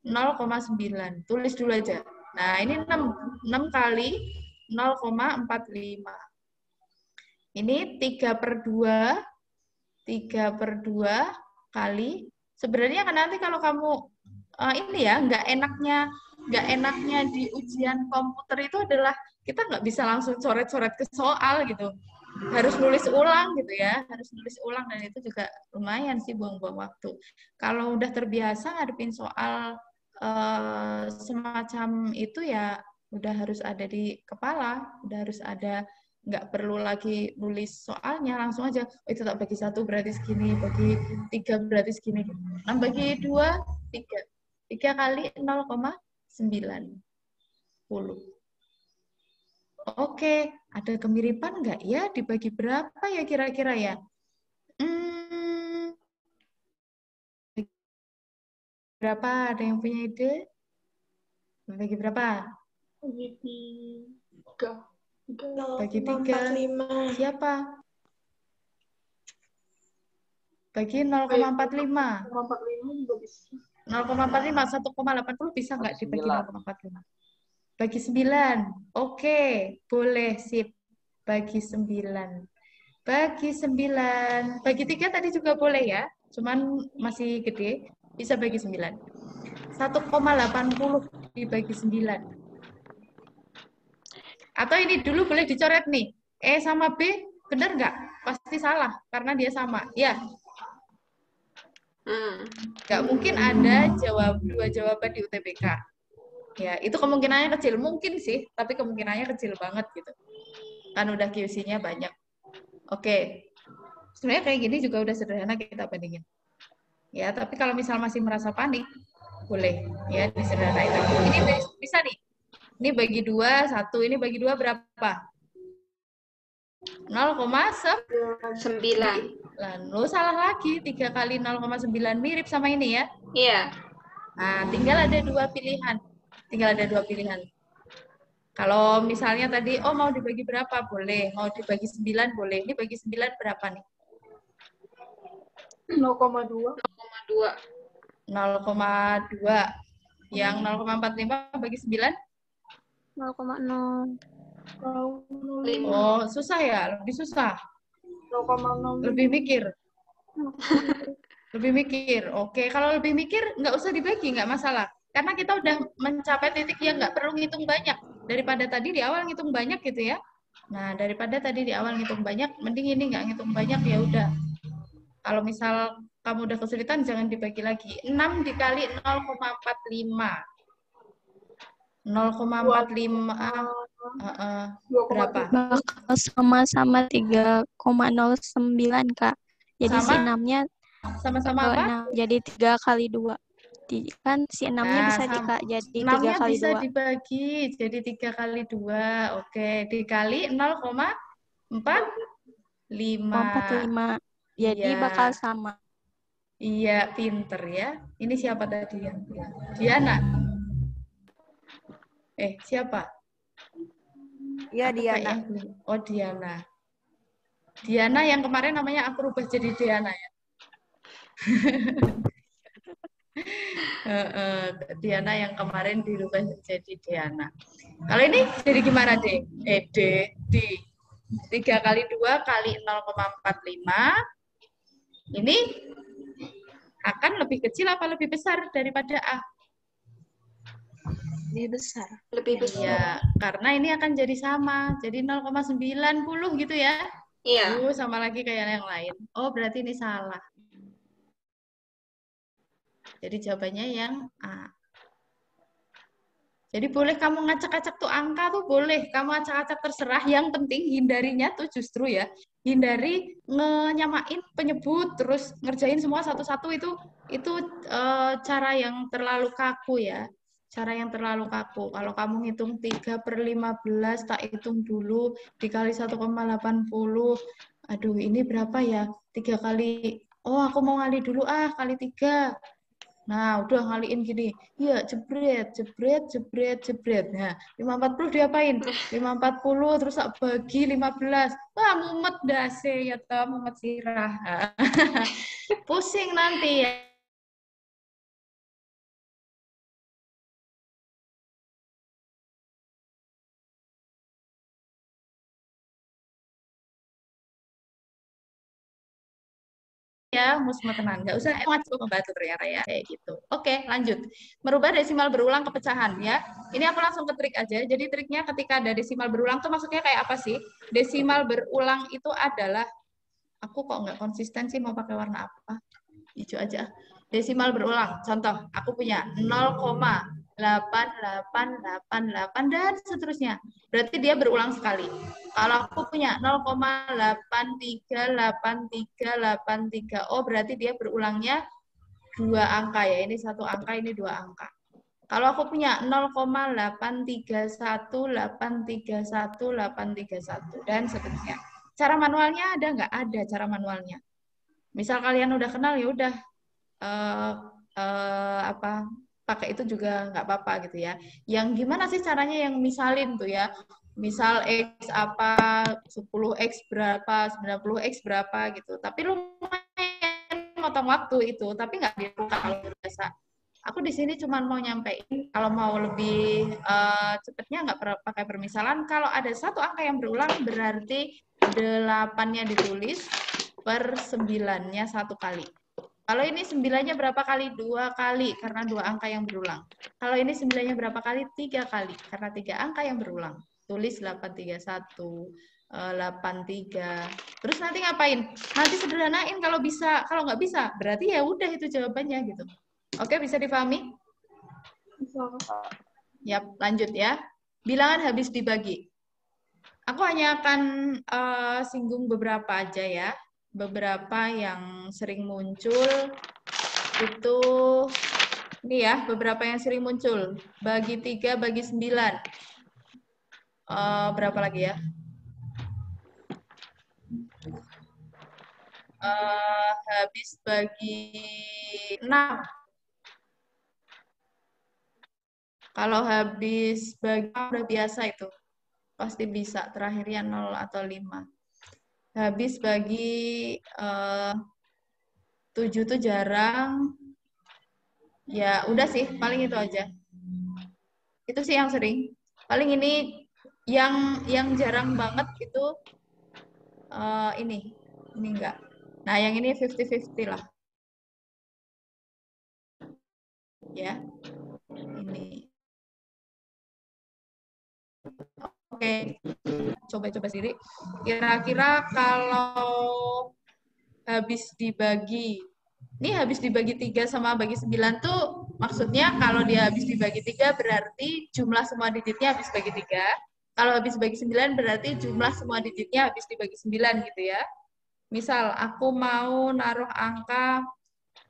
[SPEAKER 5] 0,9. Tulis dulu aja. Nah, ini 6 kali 0,45. Ini 3 per 2. 3 per 2 kali. Sebenarnya kan nanti kalau kamu, ini ya, nggak enaknya di ujian komputer itu adalah kita nggak bisa langsung coret-coret ke soal gitu. Harus nulis ulang gitu ya. Harus nulis ulang, dan itu juga lumayan sih buang-buang waktu. Kalau udah terbiasa ngadepin soal semacam itu ya udah harus ada di kepala, udah harus ada, nggak perlu lagi nulis soalnya, langsung aja, oh, itu tak bagi 1 berarti segini, bagi 3 berarti segini. 6 bagi 2, 3. 3 kali 0,90. Oke, ada kemiripan nggak ya? Dibagi berapa ya kira-kira ya? Berapa? Ada yang punya ide? Bagi berapa?
[SPEAKER 8] Bagi 3.
[SPEAKER 5] Bagi 3. Siapa? Bagi 0,45.
[SPEAKER 8] 0,45 juga bisa.
[SPEAKER 5] 0,45, 1,80 bisa nggak dibagi 0,45? Bagi 9. Oke, boleh, sip. Bagi 9. Bagi 9. Bagi 3 tadi juga boleh ya, cuman masih gede. Bisa bagi 9. 1,80 dibagi 9. Atau ini dulu boleh dicoret nih. E sama B, benar nggak? Pasti salah, karena dia sama. Ya. Nggak mungkin ada 2 jawaban di UTBK. Ya, itu kemungkinannya kecil. Mungkin sih, tapi kemungkinannya kecil banget gitu. Kan udah QC-nya banyak. Oke. Sebenarnya kayak gini juga udah sederhana kita bandingin. Ya, tapi kalau misal masih merasa panik, boleh ya disederhanain lagi. Ini bisa nih. Ini bagi 2, 1. Ini bagi 2 berapa? 0,9. Lalu salah lagi. 3 kali 0,9 mirip sama ini ya?
[SPEAKER 2] Iya.
[SPEAKER 5] Nah, tinggal ada 2 pilihan. Kalau misalnya tadi, oh mau dibagi berapa? Boleh. Mau dibagi 9? Boleh. Ini bagi 9 berapa nih?
[SPEAKER 8] 0,2.
[SPEAKER 5] 0,2. Yang 0,45 bagi 9?
[SPEAKER 4] 0,0.
[SPEAKER 5] Oh, susah ya? Lebih susah?
[SPEAKER 8] 0,6.
[SPEAKER 5] Lebih mikir? Lebih mikir. Oke, kalau lebih mikir, nggak usah dibagi, nggak masalah. Karena kita udah mencapai titik yang nggak perlu ngitung banyak. Daripada tadi di awal ngitung banyak gitu ya. Nah, daripada tadi di awal ngitung banyak, mending ini nggak ngitung banyak, ya udah. Kalau misal kamu udah kesulitan, jangan dibagi lagi. 6 dikali 0,45. 0,45 berapa?
[SPEAKER 9] Bakal sama-sama 3,09, Kak. Jadi si 6-nya
[SPEAKER 5] sama-sama apa?
[SPEAKER 9] Jadi 3 kali 2. Kan si 6-nya bisa jadi 3 kali 2.
[SPEAKER 5] Bisa dibagi jadi 3 kali 2. Oke, dikali 0,45.
[SPEAKER 9] Jadi bakal sama.
[SPEAKER 5] Iya, pinter ya. Ini siapa tadi yang bilang? Diana. Siapa?
[SPEAKER 1] Iya, Diana.
[SPEAKER 5] Oh, Diana. Diana yang kemarin namanya aku rubah jadi Diana ya. Diana yang kemarin dirubah jadi Diana. Kalau ini jadi gimana, D? D. 3 kali 2 kali 0,45. Ini akan lebih kecil apa lebih besar daripada A?
[SPEAKER 2] Lebih besar.
[SPEAKER 5] Ya, karena ini akan jadi sama. Jadi 0,90 gitu ya.
[SPEAKER 2] Iya.
[SPEAKER 5] Sama lagi kayak yang lain. Oh, berarti ini salah. Jadi jawabannya yang A. Jadi boleh kamu ngacak-acak tuh angka tuh boleh. Kamu acak-acak terserah. Yang penting hindarinya tuh justru ya. Hindari nyamain penyebut terus ngerjain semua satu-satu itu cara yang terlalu kaku ya. Cara yang terlalu kaku. Kalau kamu ngitung 3/15 tak hitung dulu dikali 1,80. Aduh, ini berapa ya? 3 kali. Oh, aku mau ngali dulu kali 3. Nah, udah ngaliin gini. Ya, jebret, jebret, jebret, jebret. Nah, 540 diapain? 540 terus tak bagi 15. Wah, mumet dase ya toh, mumet sirah. Pusing nanti ya. Ya, musma tenan. Nggak usah cukup membantu ternyata ya, kayak gitu. Oke, lanjut. Merubah desimal berulang ke pecahan ya. Ini aku langsung ke trik aja. Jadi triknya ketika ada desimal berulang tuh maksudnya kayak apa sih? Desimal berulang itu adalah, aku kok nggak konsisten sih mau pakai warna apa? Hijau aja. Desimal berulang. Contoh, aku punya 0,8888 dan seterusnya. Berarti dia berulang sekali. Kalau aku punya 0,838383, oh berarti dia berulangnya 2 angka ya. Ini 1 angka, ini 2 angka. Kalau aku punya 0,831831831831 dan seterusnya. Cara manualnya ada nggak? Ada cara manualnya. Misal kalian udah kenal ya udah pakai itu juga nggak apa-apa gitu ya. Yang gimana sih caranya yang misalin tuh ya? Misal X apa, 10X berapa, 90X berapa gitu. Tapi lumayan motong waktu itu, tapi nggak dibuka kalau biasa. Aku di sini cuma mau nyampein, kalau mau lebih cepatnya nggak pakai permisalan. Kalau ada 1 angka yang berulang, berarti 8-nya ditulis per 9-nya 1 kali. Kalau ini 9-nya berapa kali? 2 kali, karena 2 angka yang berulang. Kalau ini 9-nya berapa kali? 3 kali, karena 3 angka yang berulang. Tulis 831, 83. Terus nanti ngapain? Nanti sederhanain kalau bisa. Kalau nggak bisa, berarti ya udah itu jawabannya gitu. Oke, bisa dipahami? Yap, lanjut ya. Bilangan habis dibagi. Aku hanya akan singgung beberapa aja ya. Beberapa yang sering muncul itu, ini ya, beberapa yang sering muncul. Bagi 3, bagi 9. Berapa lagi ya? Habis bagi 6. Kalau habis bagi udah biasa itu. Pasti bisa, terakhirnya 0 atau 5. Habis bagi 7 tuh jarang. Ya, udah sih, paling itu aja. Itu sih yang sering. Paling ini yang jarang banget itu ini enggak. Nah, yang ini 50-50 lah. Ya. Ini. Oke. Coba-coba sendiri. Kira-kira kalau habis dibagi, ini habis dibagi 3 sama bagi 9 tuh maksudnya kalau dia habis dibagi 3 berarti jumlah semua digitnya habis bagi 3. Kalau habis bagi 9 berarti jumlah semua digitnya habis dibagi 9 gitu ya. Misal aku mau naruh angka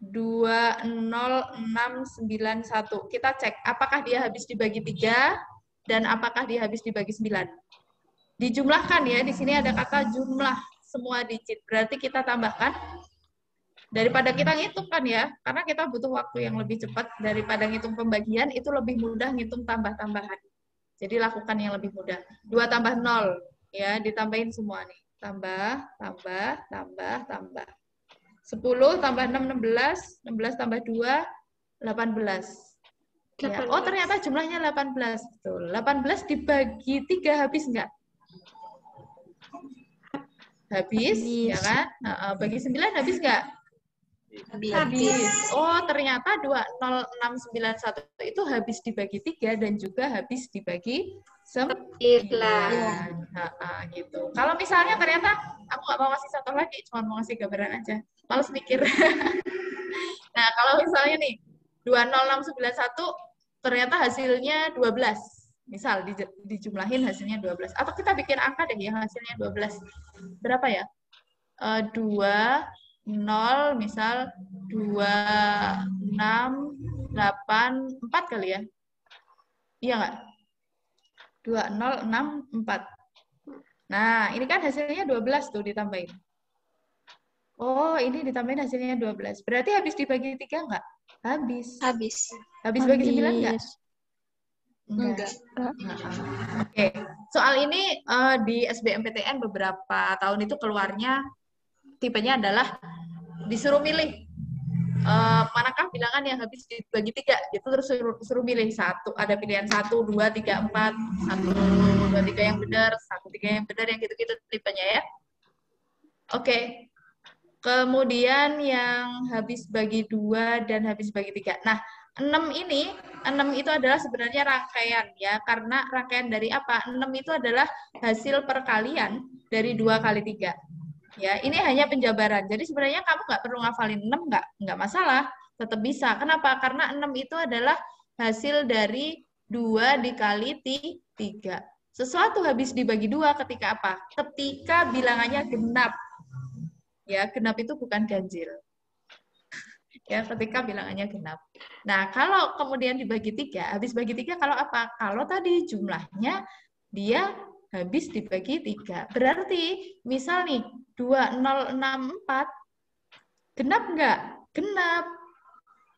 [SPEAKER 5] 20691. Kita cek apakah dia habis dibagi 3 dan apakah dia habis dibagi 9. Dijumlahkan ya, di sini ada kata jumlah semua digit. Berarti kita tambahkan. Daripada kita ngitung kan ya, karena kita butuh waktu yang lebih cepat daripada ngitung pembagian, itu lebih mudah ngitung tambah-tambahan. Jadi lakukan yang lebih mudah. 2 tambah 0, ya, ditambahin semua nih. Tambah, tambah, tambah, tambah. 10 tambah 6, 16. 16 tambah 2, 18. Ya. Oh, ternyata jumlahnya 18. Betul. 18 dibagi 3 habis nggak? Habis, ya kan? Bagi 9 habis nggak? Habis. Oh, ternyata 20691 itu habis dibagi 3 dan juga habis dibagi 9. Gitu. Kalau misalnya ternyata aku nggak mau ngasih contoh lagi, cuma mau ngasih gambaran aja. Males mikir. Nah, kalau misalnya nih, 20691 ternyata hasilnya 12. Misal dijumlahin hasilnya 12. Atau kita bikin angka deh yang hasilnya 12. Berapa ya? 2, 0, misal 2, 6, 8, 4 kali ya? Iya nggak? 2, 0, 6, 4. Nah, ini kan hasilnya 12 tuh ditambahin. Oh, ini ditambahin hasilnya 12. Berarti habis dibagi 3 nggak? Habis.
[SPEAKER 2] Habis.
[SPEAKER 5] Habis bagi 9 nggak?
[SPEAKER 2] Enggak.
[SPEAKER 5] Oke. Soal ini di SBMPTN beberapa tahun itu keluarnya tipenya adalah disuruh milih manakah bilangan yang habis dibagi 3 gitu, terus suruh milih satu, ada pilihan 1, 2, 3, 4, 1, 2, 3 yang benar, 1, 3 yang benar, yang gitu-gitu tipenya ya. Oke. Kemudian yang habis bagi 2 dan habis bagi 3. Nah, 6 itu adalah sebenarnya rangkaian ya, karena rangkaian dari apa? 6 itu adalah hasil perkalian dari 2 kali 3. Ya, ini hanya penjabaran. Jadi sebenarnya kamu nggak perlu ngafalin 6, nggak masalah, tetap bisa. Kenapa? Karena 6 itu adalah hasil dari 2 dikali 3. Sesuatu habis dibagi 2 ketika apa? Ketika bilangannya genap. Ya, genap itu bukan ganjil. Ya, ketika bilangannya genap. Nah, kalau kemudian dibagi 3, habis bagi 3 kalau apa? Kalau tadi jumlahnya dia habis dibagi 3. Berarti, misal nih, 2064, genap nggak? Genap.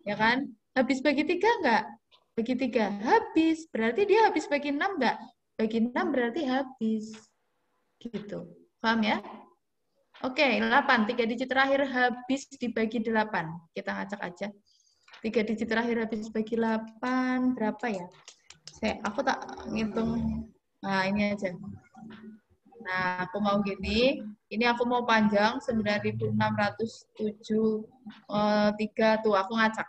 [SPEAKER 5] Ya kan? Habis bagi 3 nggak? Bagi 3, habis. Berarti dia habis bagi 6 nggak? Bagi 6 berarti habis. Gitu. Paham ya? Oke, 8. 3 digit terakhir habis dibagi 8. Kita ngacak aja. 3 digit terakhir habis bagi 8. Berapa ya? Aku tak ngitung. Nah, ini aja. Nah, aku mau gini. Ini aku mau panjang 9.607 tuh aku ngacak.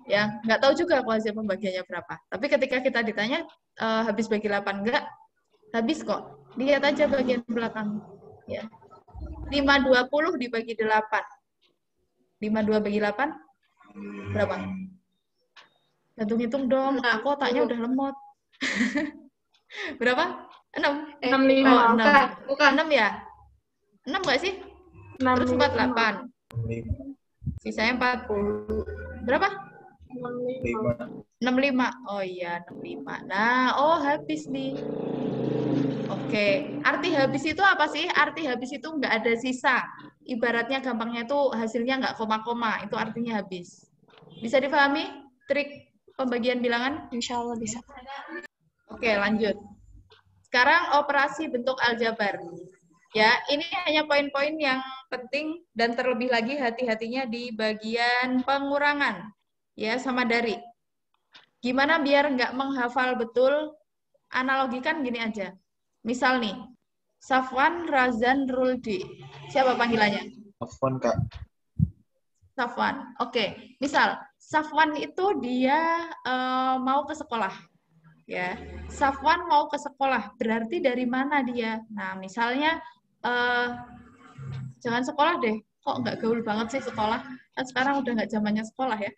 [SPEAKER 5] Ya, nggak tahu juga aku hasil pembagiannya berapa. Tapi ketika kita ditanya habis bagi 8 enggak? Habis kok. Lihat aja bagian belakang. Ya. 520 dibagi 8. 52 bagi 8 berapa? Hitung-hitung dong. Aku otaknya udah lemot. Berapa? 6.
[SPEAKER 8] 65.
[SPEAKER 5] Oh, 6.
[SPEAKER 8] Bukan.
[SPEAKER 5] 6 ya? 6 nggak sih?
[SPEAKER 8] 65.
[SPEAKER 5] Terus 48. Sisanya 40. Berapa? 65. Oh iya, 65. Nah, habis nih. Oke. Arti habis itu apa sih? Arti habis itu nggak ada sisa. Ibaratnya gampangnya itu hasilnya nggak koma-koma. Itu artinya habis. Bisa dipahami trik pembagian bilangan?
[SPEAKER 2] Insya Allah bisa.
[SPEAKER 5] Oke, lanjut. Sekarang operasi bentuk aljabar. Ya, ini hanya poin-poin yang penting dan terlebih lagi hati-hatinya di bagian pengurangan. Ya, sama dari. Gimana biar nggak menghafal betul? Analogikan gini aja. Misal nih, Safwan, Razan, Ruldi. Siapa panggilannya?
[SPEAKER 7] Safwan, Kak.
[SPEAKER 5] Safwan. Oke. Misal, Safwan itu dia mau ke sekolah. Ya, Safwan mau ke sekolah. Berarti dari mana dia? Nah, misalnya, jangan sekolah deh. Kok nggak gaul banget sih sekolah? Kan sekarang udah nggak zamannya sekolah ya.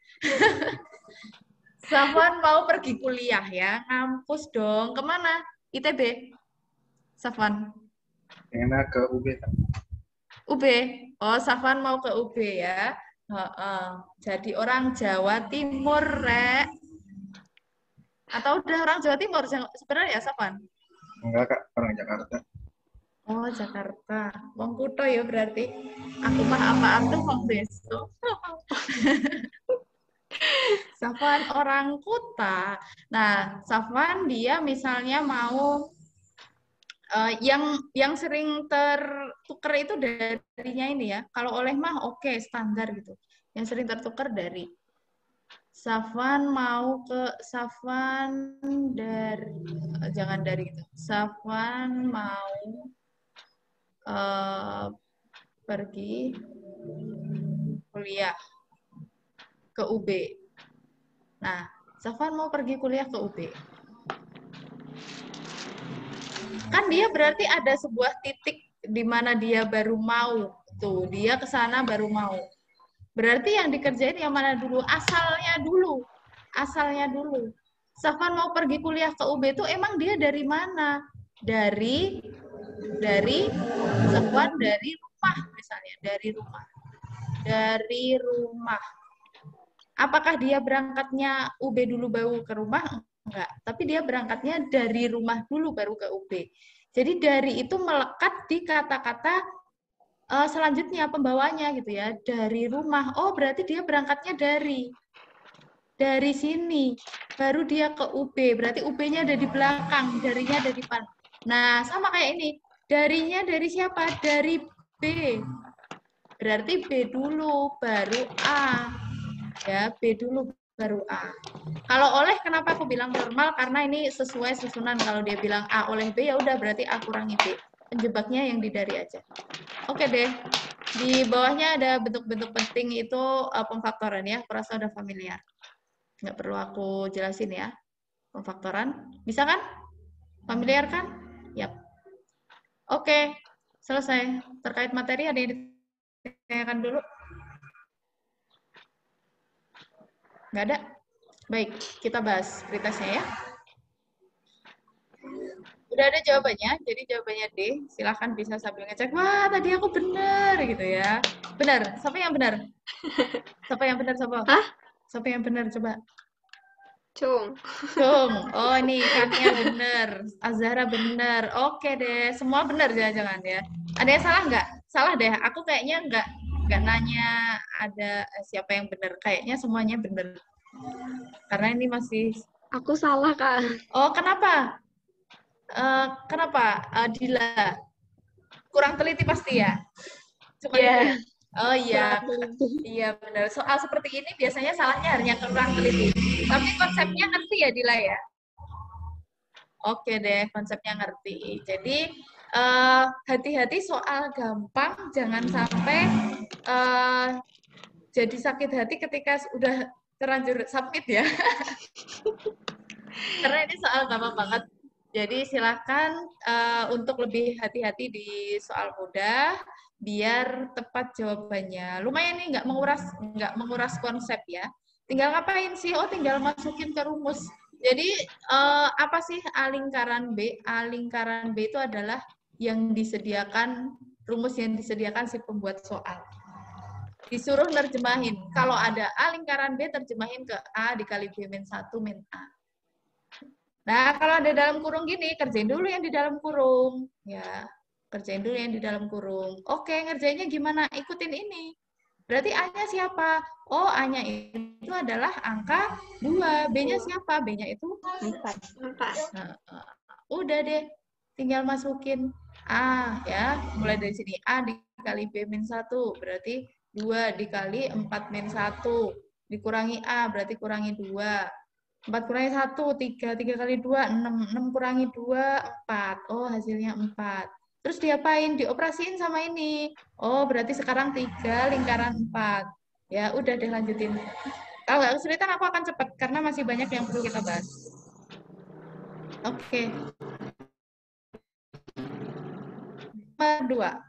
[SPEAKER 5] Safwan mau pergi kuliah ya. Ngampus dong. Kemana? ITB. Safwan.
[SPEAKER 7] Enak ke UB, Kak.
[SPEAKER 5] UB. Oh, Safwan mau ke UB ya. Jadi orang Jawa Timur, Rek. Atau udah orang Jawa Timur sebenarnya ya, Safwan?
[SPEAKER 7] Enggak, Kak. Orang Jakarta.
[SPEAKER 5] Oh, Jakarta. Wong Kuto ya berarti. Aku mah apaan tuh Wong Deso. Safwan orang Kuta. Nah, Safwan dia misalnya mau yang sering tertukar itu darinya ini ya. Kalau oleh mah oke, standar gitu. Yang sering tertukar dari Safwan mau ke Safwan dari jangan dari itu. Safwan mau pergi kuliah ke UB. Nah, Safwan mau pergi kuliah ke UB. Kan dia berarti ada sebuah titik di mana dia baru mau. Tuh, dia ke sana baru mau. Berarti yang dikerjain yang mana dulu? Asalnya dulu. Asalnya dulu. Safwan mau pergi kuliah ke UB itu emang dia dari mana? Dari Safwan dari rumah misalnya, dari rumah. Apakah dia berangkatnya UB dulu baru ke rumah? Enggak, tapi dia berangkatnya dari rumah dulu baru ke UB. Jadi dari itu melekat di kata-kata selanjutnya pembawanya gitu ya, dari rumah. Oh, berarti dia berangkatnya dari sini, baru dia ke UB. Berarti UB-nya ada di belakang, darinya ada di depan. Nah, sama kayak ini. Darinya dari siapa? Dari B. Berarti B dulu, baru A. Ya, B dulu, baru A. Kalau oleh, kenapa aku bilang normal? Karena ini sesuai susunan. Kalau dia bilang A oleh B, ya udah berarti A kurangi B. Penjebaknya yang di dari aja. Oke deh. Di bawahnya ada bentuk-bentuk penting itu pemfaktoran ya. Aku rasa udah familiar. Nggak perlu aku jelasin ya. Pemfaktoran. Bisa kan? Familiar kan? Yap. Oke. Selesai. Terkait materi ada yang ditanyakan dulu? Nggak ada? Baik, kita bahas pretestnya ya. Udah ada jawabannya, jadi jawabannya D. Silahkan bisa sambil ngecek. Wah, tadi aku benar gitu ya. Benar. Siapa yang benar? Siapa yang benar? Siapa?
[SPEAKER 4] Hah?
[SPEAKER 5] Siapa yang benar? Coba.
[SPEAKER 4] Cung.
[SPEAKER 5] Oh, ini Kania benar. Azhara benar. Oke deh, semua benar jangan-jangan ya. Ada yang salah nggak? Salah deh. Aku kayaknya nggak nanya ada siapa yang benar. Kayaknya semuanya benar. Karena ini masih...
[SPEAKER 4] Aku salah, Kak.
[SPEAKER 5] Oh, kenapa? Kenapa? Dila. Kurang teliti pasti ya? Coba
[SPEAKER 4] Iya.
[SPEAKER 5] Oh iya. Iya benar. Soal seperti ini biasanya salahnya hanya kurang teliti. Tapi konsepnya ngerti ya Dila ya? Oke deh, konsepnya ngerti. Jadi hati-hati soal gampang, jangan sampai jadi sakit hati ketika udah terlanjur submit ya. Karena ini soal gampang banget. Jadi silakan untuk lebih hati-hati di soal mudah, biar tepat jawabannya. Lumayan nih nggak menguras konsep ya. Tinggal ngapain sih? Oh, tinggal masukin ke rumus. Jadi apa sih A lingkaran B? A lingkaran B itu adalah yang disediakan, rumus yang disediakan si pembuat soal. Disuruh nerjemahin. Kalau ada A lingkaran B, terjemahin ke A dikali B min 1 min A. Nah, kalau ada dalam kurung gini, kerjain dulu yang di dalam kurung. Ya, kerjain dulu yang di dalam kurung. Oke, ngerjainnya gimana? Ikutin ini. Berarti A-nya siapa? Oh, A-nya itu adalah angka 2. B-nya siapa? B-nya itu 4. Nah, udah deh. Tinggal masukin A, ya. Mulai dari sini. A dikali B min 1. Berarti 2 dikali 4 min 1. Dikurangi A, berarti kurangi 2. 4 kurangi 1, 3. 3 kali 2, 6. 6 kurangi 2, 4. Oh, hasilnya 4. Terus diapain? Dioperasiin sama ini. Oh, berarti sekarang 3 lingkaran 4. Ya, udah deh lanjutin. Kalau nggak kesulitan, aku akan cepat. Karena masih banyak yang perlu kita bahas. Oke. Nomor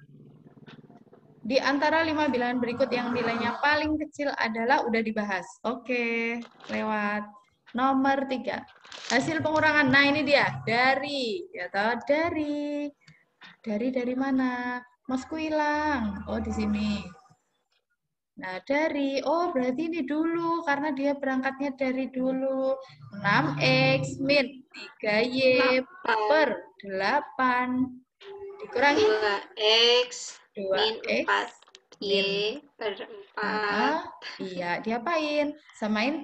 [SPEAKER 5] 2. Di antara 5 bilangan berikut yang nilainya paling kecil adalah udah dibahas. Oke, lewat. Nomor 3. Hasil pengurangan. Nah, ini dia. Dari. Ya toh, dari. Dari mana? Masku hilang. Oh, di sini. Nah, dari. Oh, berarti ini dulu. Karena dia berangkatnya dari dulu. 6X min 3Y per 8. Dikurangi.
[SPEAKER 4] 2X min
[SPEAKER 5] 2X
[SPEAKER 4] 4Y per 4.
[SPEAKER 5] Iya, diapain? Samain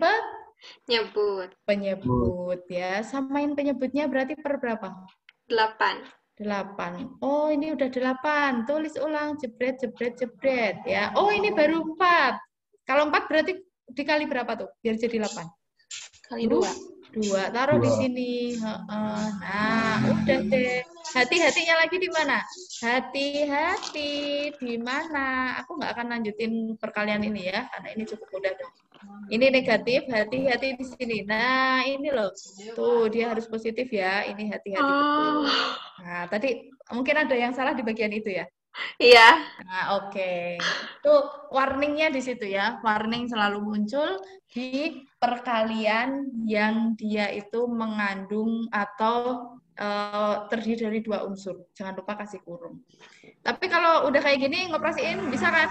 [SPEAKER 5] penyebut ya. Samain penyebutnya berarti per berapa?
[SPEAKER 4] 8.
[SPEAKER 5] 8. Oh, ini udah 8. Tulis ulang, jebret, jebret, jebret ya. Oh, ini baru 4. Kalau 4 berarti dikali berapa tuh? Biar jadi 8.
[SPEAKER 2] Kali 2.
[SPEAKER 5] 2. Taruh di sini. Nah, udah deh. Hati-hatinya lagi di mana? Hati-hati di mana? Aku nggak akan lanjutin perkalian ini ya, karena ini cukup mudah dong. Ini negatif, hati-hati di sini. Nah, ini loh. Tuh, dia harus positif ya. Ini hati-hati betul. Nah, tadi mungkin ada yang salah di bagian itu ya.
[SPEAKER 4] Iya.
[SPEAKER 5] Nah, oke. Tuh, warningnya di situ ya. Warning selalu muncul di perkalian yang dia itu mengandung atau terdiri dari 2 unsur. Jangan lupa kasih kurung. Tapi kalau udah kayak gini, ngoperasiin bisa kan?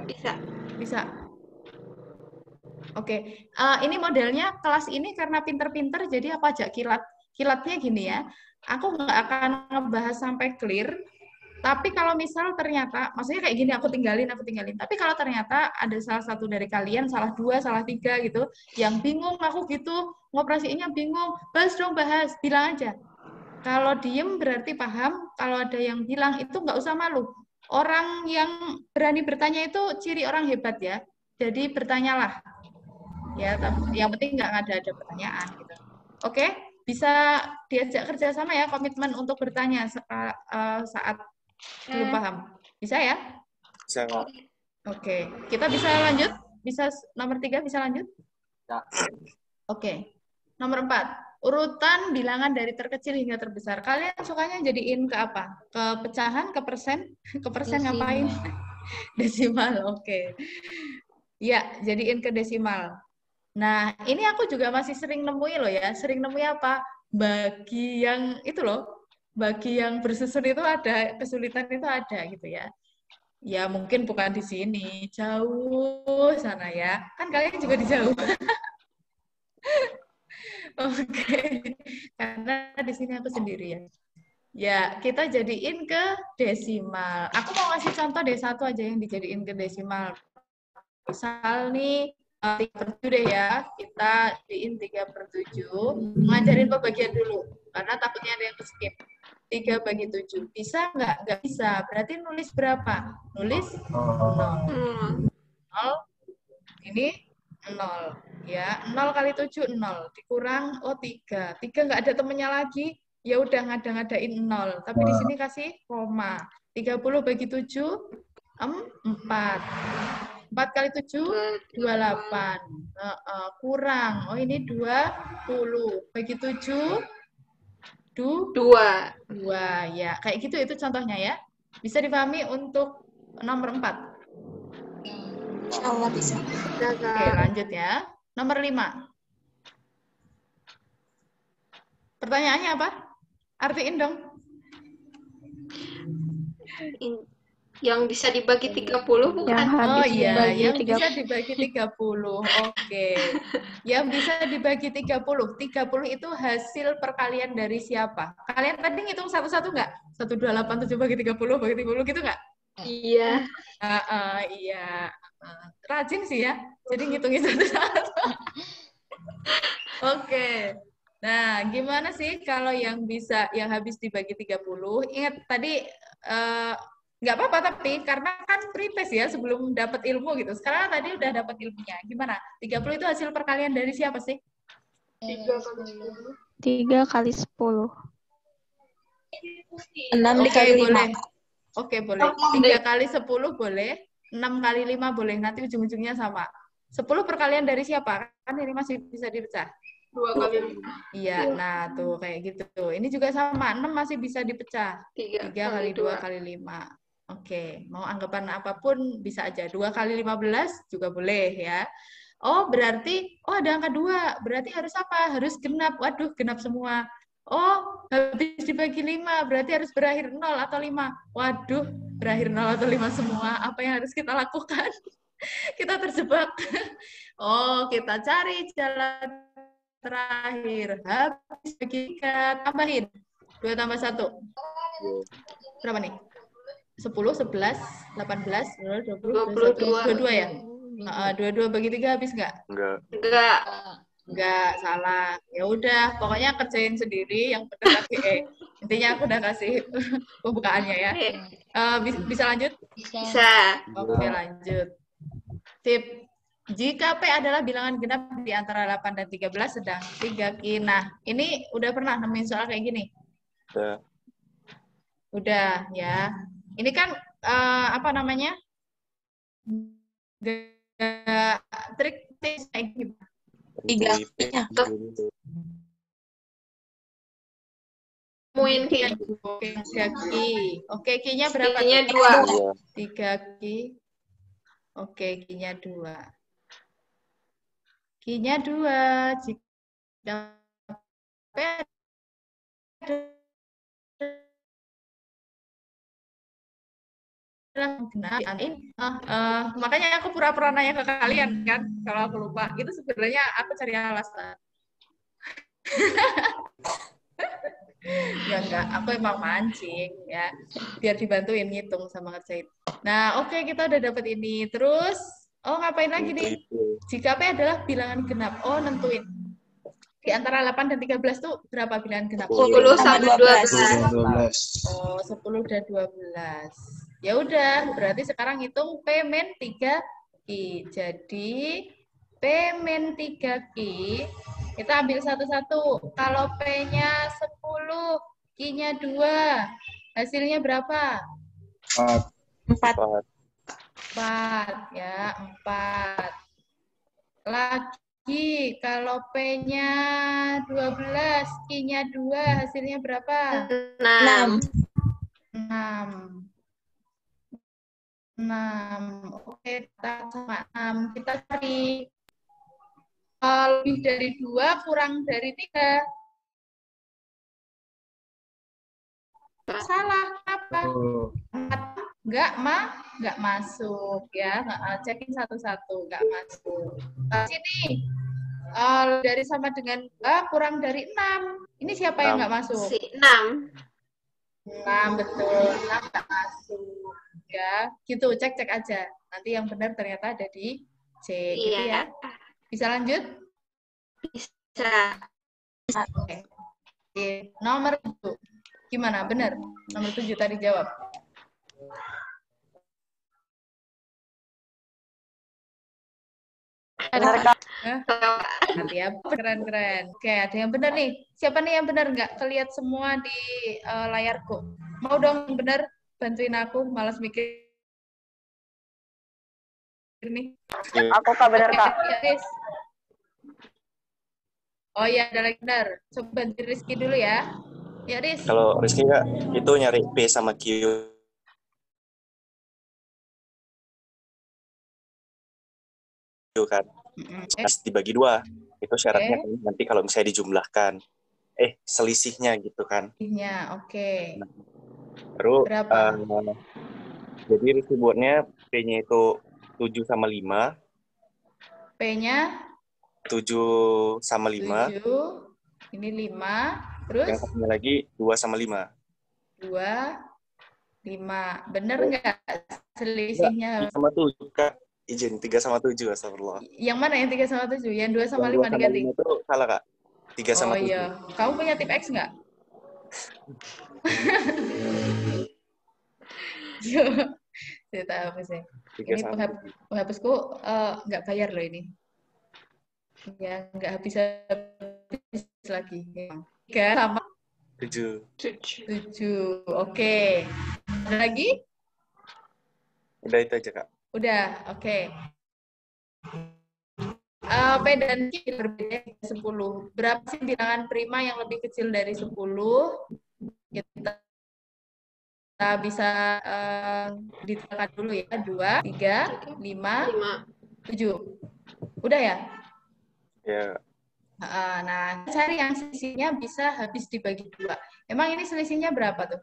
[SPEAKER 4] Bisa.
[SPEAKER 5] Bisa. Oke. Ini modelnya kelas ini karena pinter-pinter, jadi aku ajak kilat. Kilatnya gini ya. Aku nggak akan ngebahas sampai clear. Tapi kalau misal ternyata, maksudnya kayak gini, aku tinggalin. Tapi kalau ternyata ada salah satu dari kalian, salah 2, salah 3 gitu, yang bingung aku gitu, ngoperasiinnya bingung, bahas, bilang aja. Kalau diem berarti paham, kalau ada yang bilang itu nggak usah malu. Orang yang berani bertanya itu ciri orang hebat ya. Jadi bertanyalah. Ya, yang penting nggak ada pertanyaan gitu. Oke, bisa diajak kerjasama ya, komitmen untuk bertanya saat belum paham. Bisa ya?
[SPEAKER 10] Bisa, Kak.
[SPEAKER 5] Oke, kita bisa lanjut? Bisa nomor 3 bisa lanjut?
[SPEAKER 6] Ya.
[SPEAKER 5] Oke. Nomor 4. Urutan bilangan dari terkecil hingga terbesar. Kalian sukanya jadiin ke apa? Ke pecahan, ke persen? Ke persen ngapain? Desimal, oke. Ya, jadiin ke desimal. Nah, ini aku juga masih sering nemui loh ya. Sering nemui apa? Bagi yang itu loh. Bagi yang bersusun itu ada, kesulitan itu ada gitu ya. Ya, mungkin bukan di sini. Jauh sana ya. Kan kalian juga di jauh. Oke, karena di sini aku sendirian. Ya, kita jadiin ke desimal. Aku mau ngasih contoh deh, 1 aja yang dijadiin ke desimal. Misal nih, 3/7 deh ya. Kita jadiin 3/7. Ngajarin pembagian dulu, karena takutnya ada yang skip. 3/7. Bisa nggak? Nggak bisa. Berarti nulis berapa? Nulis 0. 0. Ini 0 ya, 0 kali 7 0 dikurang 3 nggak ada temennya lagi, ya udah ngada-ngadain 0, tapi di sini kasih koma. 30/7 4 kali 7 28 kurang, oh ini 20 bagi 7 2 ya, kayak gitu. Itu contohnya ya, bisa dipahami untuk nomor 4.
[SPEAKER 2] Insyaallah bisa.
[SPEAKER 5] Oke, lanjut ya. Nomor 5. Pertanyaannya apa? Artiin dong.
[SPEAKER 4] Yang bisa dibagi 30 bukan?
[SPEAKER 5] Oh iya, yang bisa dibagi 30. Oke. Yang bisa dibagi 30. 30 itu hasil perkalian dari siapa? Kalian tadi ngitung satu-satu nggak? 1, 2, 8, 7 bagi 30 gitu nggak?
[SPEAKER 4] Iya.
[SPEAKER 5] Iya. Rajin sih ya. Jadi ngitungin satu-satu. Oke. Nah, gimana sih kalau yang habis dibagi 30? Ingat tadi nggak apa-apa, tapi karena kan pretest ya sebelum dapat ilmu gitu. Sekarang tadi udah dapat ilmunya. Gimana? 30 itu hasil perkalian dari siapa sih?
[SPEAKER 9] 3 kali 10.
[SPEAKER 2] 6 dikali 5.
[SPEAKER 5] Oke, boleh. 3 kali 10 boleh. 6 kali 5 boleh. Nanti ujung-ujungnya sama. 10 perkalian dari siapa? Kan ini masih bisa dipecah.
[SPEAKER 8] 2 kali 5.
[SPEAKER 5] Iya, nah tuh kayak gitu. Ini juga sama. 6 masih bisa dipecah. 3 kali 2 kali 5. Oke, mau anggapan apapun bisa aja. 2 kali 15 juga boleh ya. Oh, berarti, ada angka 2. Berarti harus apa? Harus genap. Waduh, genap semua. Oh, habis dibagi 5, berarti harus berakhir 0 atau 5. Waduh, berakhir 0 atau 5 semua. Apa yang harus kita lakukan? Kita terjebak. Oh, kita cari jalan terakhir. Habis bagi 3, tambahin. 2 tambah 1. Berapa nih? 10, 11, 18, 20, 22 ya? 22 bagi 3 habis nggak? Enggak, salah. Ya udah, pokoknya kerjain sendiri yang benar kasih intinya aku udah kasih pembukaannya ya. Bisa lanjut?
[SPEAKER 4] Bisa.
[SPEAKER 5] Oke, lanjut. Tip. Jika P adalah bilangan genap di antara 8 dan 13 sedang 3 Ki. Nah, ini udah pernah nemuin soal kayak gini? Udah ya. Ini kan apa namanya? Nggak trik kayak gimana?
[SPEAKER 2] 3Q-nya.
[SPEAKER 4] Temuin Ki.
[SPEAKER 5] Oke, 3Q. Oke, Q-nya berapa?
[SPEAKER 4] Q-nya
[SPEAKER 5] tuh?
[SPEAKER 4] 2.
[SPEAKER 5] 3Q. Oke, Q-nya 2. Q-nya 2. Jika P makanya aku pura-pura nanya ke kalian kan kalau aku lupa. Itu sebenarnya aku cari alasan. Ya enggak, aku emang mancing ya, biar dibantuin ngitung sama ngerjain. Nah, oke, kita udah dapet ini. Terus, ngapain lagi nih? Jika P adalah bilangan genap. Nentuin. Di antara 8 dan 13 tuh berapa bilangan genap?
[SPEAKER 4] 10 sama 12.
[SPEAKER 5] 10 dan 12. Ya udah, berarti sekarang hitung P min 3Q. Jadi, P min 3Q, kita ambil satu-satu. Kalau P-nya 10, Q-nya 2. Hasilnya berapa?
[SPEAKER 2] 4.
[SPEAKER 5] 4, ya, 4. Lagi, kalau P-nya 12, Q-nya 2, hasilnya berapa?
[SPEAKER 4] 6.
[SPEAKER 5] 6. Oke, kita sama 6. Kita cari lebih dari 2 kurang dari 3. Salah, apa? 4 nggak masuk ya. Cekin satu-satu, nggak masuk. Sini dari sama dengan 2 kurang dari 6. Ini siapa yang nggak masuk?
[SPEAKER 4] Si 6.
[SPEAKER 5] 6, betul. 6 nggak masuk. Ya, gitu. Cek aja. Nanti yang benar ternyata ada di C. Gitu ya. Bisa lanjut?
[SPEAKER 4] Bisa.
[SPEAKER 5] Oke. Nomor 7. Gimana? Benar? Nomor 7 tadi jawab.
[SPEAKER 8] Benar, Kak.
[SPEAKER 5] Nanti ya, keren. Oke, ada yang benar nih. Siapa nih yang benar? Nggak kelihat semua di layarku. Mau dong yang benar? Bantuin aku, malas mikir nih.
[SPEAKER 8] Aku Kak, benar, Kak.
[SPEAKER 5] Ya, Riz. Oh iya, ada lagi benar. Coba bantu Rizky dulu ya. Ya, Riz.
[SPEAKER 10] Kalau Rizky nggak, itu nyari P sama Q kan. Harus dibagi 2. Itu syaratnya kan, nanti kalau misalnya dijumlahkan. Selisihnya gitu kan.
[SPEAKER 5] Selisihnya, oke.
[SPEAKER 10] Baru,
[SPEAKER 5] berapa?
[SPEAKER 10] jadi Rizky buatnya P-nya itu 7 sama 5.
[SPEAKER 5] P-nya?
[SPEAKER 10] 7 sama 5.
[SPEAKER 5] 7. Ini 5. Terus?
[SPEAKER 10] Yang satunya lagi 2 sama 5.
[SPEAKER 5] 2, 5. Bener nggak selisihnya?
[SPEAKER 10] 3 sama 7, Kak. Izin, 3 sama 7, astagfirullah.
[SPEAKER 5] Yang mana yang 3 sama 7? Yang 2 sama 5 diganti?
[SPEAKER 10] Itu salah, Kak. 3 sama 7.
[SPEAKER 5] Iya. Kamu punya tip X nggak? Cerita apa sih? Ini penghapusku nggak bayar loh ini. Ya, nggak habis lagi. 3 sama
[SPEAKER 10] 7.
[SPEAKER 5] 7. Oke. Ada lagi?
[SPEAKER 10] Udah itu aja, Kak.
[SPEAKER 5] Udah, oke. P dan Q berbeda 10. Berapa sih bilangan prima yang lebih kecil dari 10? Kita bisa ditekan dulu ya. 2, 3, 5, 7. Udah ya?
[SPEAKER 10] Ya.
[SPEAKER 5] Nah, cari yang selisihnya bisa habis dibagi 2. Emang ini selisihnya berapa tuh?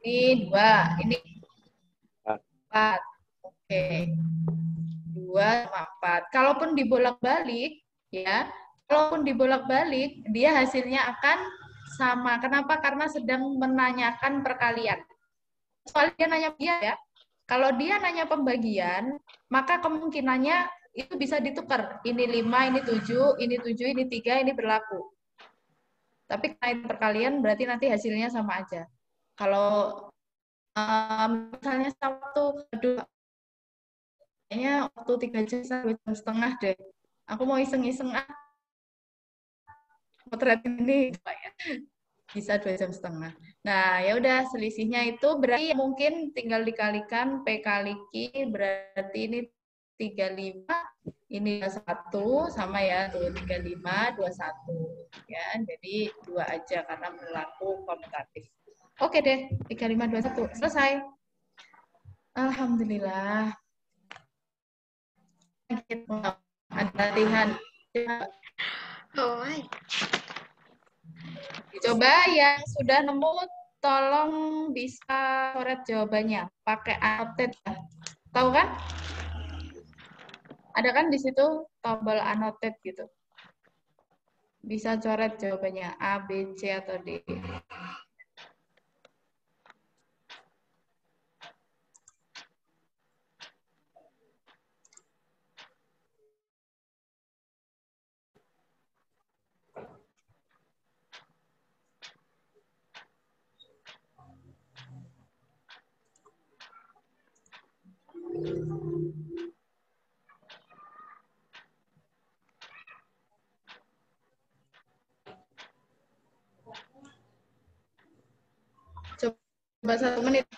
[SPEAKER 5] Ini 2, ini 4. Oke. 2 sama 4. Kalaupun dibolak-balik, ya, dia hasilnya akan sama. Kenapa? Karena sedang menanyakan perkalian. Soalnya dia nanya ya. Kalau dia nanya pembagian, maka kemungkinannya itu bisa ditukar. Ini 5, ini 7, ini 7, ini 3, ini berlaku. Tapi karena itu perkalian, berarti nanti hasilnya sama aja. Kalau misalnya kayaknya waktu 3 jam sampai 2 jam setengah deh. Aku mau iseng-iseng potret ini bisa 2 jam setengah. Nah, ya udah selisihnya itu berarti mungkin tinggal dikalikan P kali Q, berarti ini 35, ini 21, sama ya, tuh 35, 21. Ya, jadi 2 aja karena berlaku komutatif. Oke deh, 35, 21. Selesai. Alhamdulillah. Ada latihan.
[SPEAKER 4] Oh my.
[SPEAKER 5] Coba yang sudah nemu, tolong bisa coret jawabannya. Pakai annotate. Tahu kan? Ada kan di situ tombol annotate gitu. Bisa coret jawabannya A, B, C, atau D. Coba 1 menit.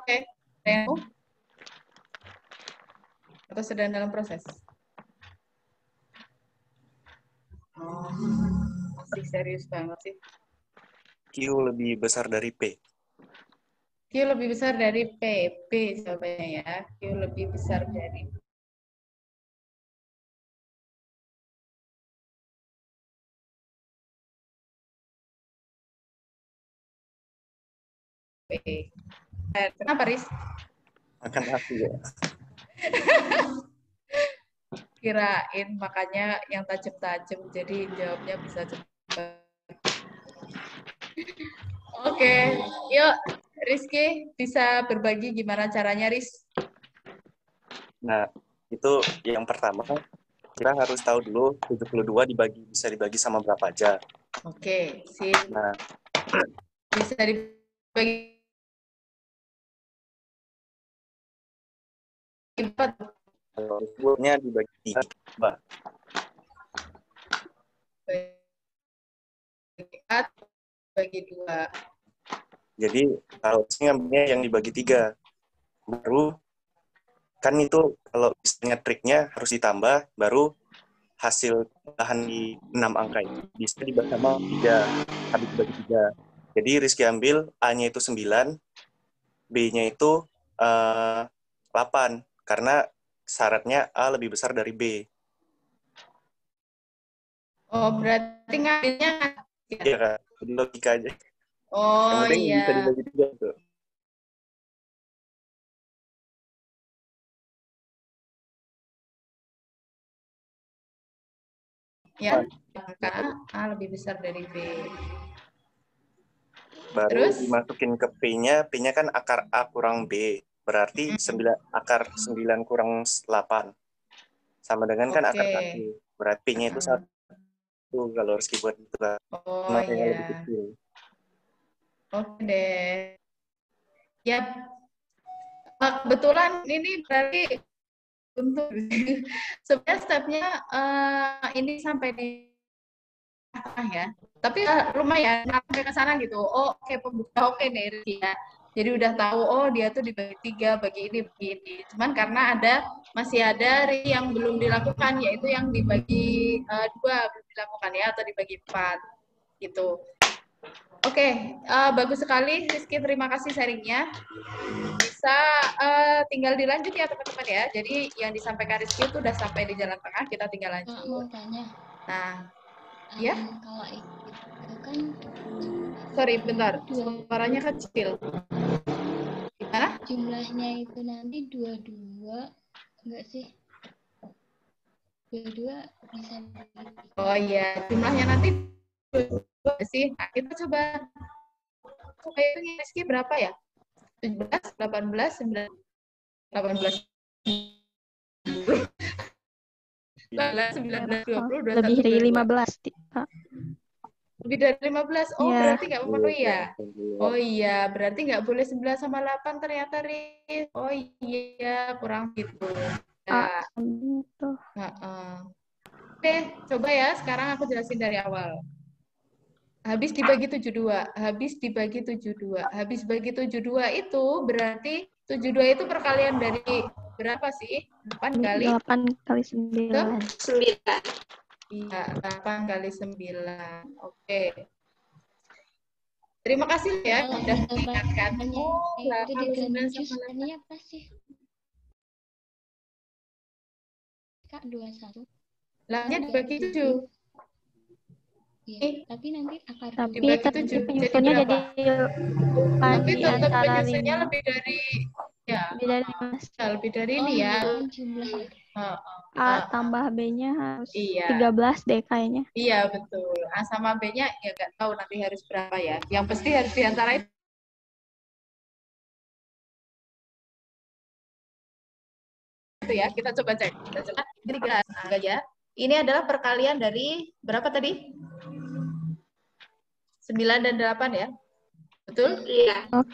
[SPEAKER 5] Oke, atau sedang dalam proses? Oh, masih serius banget sih.
[SPEAKER 10] Q lebih besar dari P.
[SPEAKER 5] Q lebih besar dari P. P jawabannya ya. Q lebih besar dari P. Kenapa, Riz?
[SPEAKER 10] Akan aku ya.
[SPEAKER 5] Kirain, makanya yang tajam-tajam, jadi jawabnya bisa cepat. Oke, yuk Rizky bisa berbagi gimana caranya, Riz?
[SPEAKER 10] Nah, itu yang pertama, kita harus tahu dulu 72 bisa dibagi sama berapa aja.
[SPEAKER 5] Oke, sip.
[SPEAKER 10] Nah,
[SPEAKER 5] bisa dibagi 4.
[SPEAKER 10] kalau disebutnya dibagi 3.
[SPEAKER 5] Bagi 2.
[SPEAKER 10] Jadi, kalau saya ngambilnya yang dibagi 3. Baru, kan itu kalau misalnya triknya harus ditambah, baru hasil tambahan di 6 angka ini bisa dibagi sama 3. Habis dibagi 3. Jadi, Rizky ambil A-nya itu 9, B-nya itu 8. Karena syaratnya A lebih besar dari B.
[SPEAKER 5] Oh, berarti ngambilnya...
[SPEAKER 10] Iya, Kak. Jadi logika aja.
[SPEAKER 5] Oh,
[SPEAKER 10] yang penting
[SPEAKER 5] iya.
[SPEAKER 10] bisa dibagi 3 tuh.
[SPEAKER 5] Ya, angka A lebih besar dari B.
[SPEAKER 10] Baru
[SPEAKER 5] Terus?
[SPEAKER 10] dimasukin ke P-nya. P-nya kan akar A kurang B. Berarti akar 9 kurang 8. Sama dengan kan akar 1. Berarti P-nya itu 1. Kalau harus buat itu.
[SPEAKER 5] Oh,
[SPEAKER 10] makanya
[SPEAKER 5] iya.
[SPEAKER 10] lebih kecil.
[SPEAKER 5] Oke deh. Ya, kebetulan ini berarti untuk sebenarnya stepnya ini sampai di tengah ya. Tapi lumayan sampai ke sana gitu. Oh, oke, pembuka oke nih ya. Jadi udah tahu, oh dia tuh dibagi 3, bagi ini, bagi ini. Cuman karena masih ada yang belum dilakukan, yaitu yang dibagi 2 belum dilakukan ya, atau dibagi 4 gitu. Oke, bagus sekali Rizky, terima kasih sharingnya. Bisa tinggal dilanjut ya teman-teman ya. Jadi yang disampaikan Rizky itu udah sampai di jalan tengah, kita tinggal lanjut.
[SPEAKER 11] Mau tanya.
[SPEAKER 5] Nah, ya.
[SPEAKER 11] Kalau itu kan.
[SPEAKER 5] Sorry, bentar. Suaranya kecil. Gimana?
[SPEAKER 11] Jumlahnya itu nanti 22, enggak sih? 22 bisa.
[SPEAKER 5] Oh iya, jumlahnya nanti 22 sih. Nah, kita coba hitungnya Rizky berapa ya? 17, 18, 19, 18, 19, 20, 21,
[SPEAKER 9] lebih dari 15, Kak.
[SPEAKER 5] Lebih dari 15? Oh,
[SPEAKER 9] Ya.
[SPEAKER 5] berarti nggak memenuhi ya? Oh iya, berarti nggak boleh 9 sama 8 ternyata, Riz. Oh iya, kurang gitu. Ya.
[SPEAKER 9] Gitu.
[SPEAKER 5] Oke, coba ya, sekarang aku jelasin dari awal. Habis dibagi 72, habis dibagi 72. Habis bagi 72 itu berarti 72 itu perkalian dari berapa sih? 8 kali?
[SPEAKER 9] 8 kali 9.
[SPEAKER 4] 9.
[SPEAKER 5] Iya, 8 kali 9. Oke. Terima kasih ya sudah mengingatkan. Oh, 8 kali 9 sama 8.
[SPEAKER 11] Apa sih? Kak, 21.
[SPEAKER 5] Lahnya dibagi 7.
[SPEAKER 11] Iya, tapi nanti akar
[SPEAKER 9] Tapi
[SPEAKER 5] dibagi
[SPEAKER 9] tadi
[SPEAKER 5] 7.
[SPEAKER 9] penyusunnya jadi
[SPEAKER 5] Tapi
[SPEAKER 9] di
[SPEAKER 5] tetap
[SPEAKER 9] antara
[SPEAKER 5] penyusunnya
[SPEAKER 9] 5.
[SPEAKER 5] lebih dari ya.
[SPEAKER 9] Lebih dari 5.
[SPEAKER 5] Ya, lebih dari ini ya.
[SPEAKER 11] Jumlah ya.
[SPEAKER 9] A tambah B-nya harus
[SPEAKER 5] Iya.
[SPEAKER 9] 13 deh kayaknya.
[SPEAKER 5] Iya, betul. A sama B-nya ya nggak tahu nanti harus berapa ya. Yang pasti harus diantara itu. Itu ya, kita coba cek. Kita coba 13. Nah, ya. Ini adalah perkalian dari berapa tadi? 9 dan 8 ya. Betul?
[SPEAKER 4] Iya.
[SPEAKER 5] 9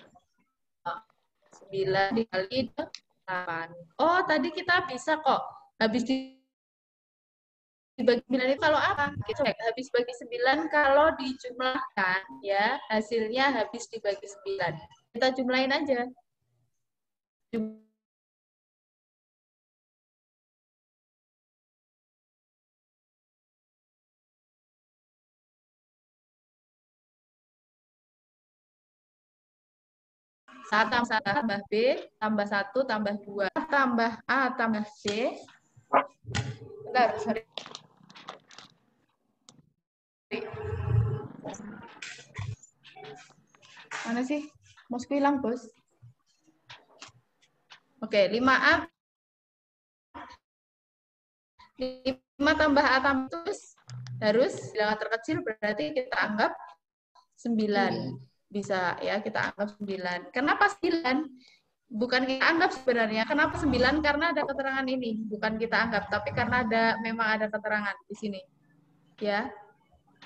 [SPEAKER 5] dikali 8. Oh, tadi kita bisa kok. Habis dibagi 9 itu kalau apa? Kita habis bagi 9 kalau dijumlahkan ya, hasilnya habis dibagi 9. Kita jumlahin aja. A tambah B, tambah 1, tambah 2, tambah A, tambah C. Bentar, sorry. Mana sih? Mousku hilang, Bos. Oke, 5A. 5 tambah A tambah harus bilangan terkecil berarti kita anggap 9. Bisa ya, kita anggap 9. Kenapa 9? Bukan kita anggap sebenarnya. Kenapa 9? Karena ada keterangan ini. Bukan kita anggap, tapi karena memang ada keterangan di sini. Ya.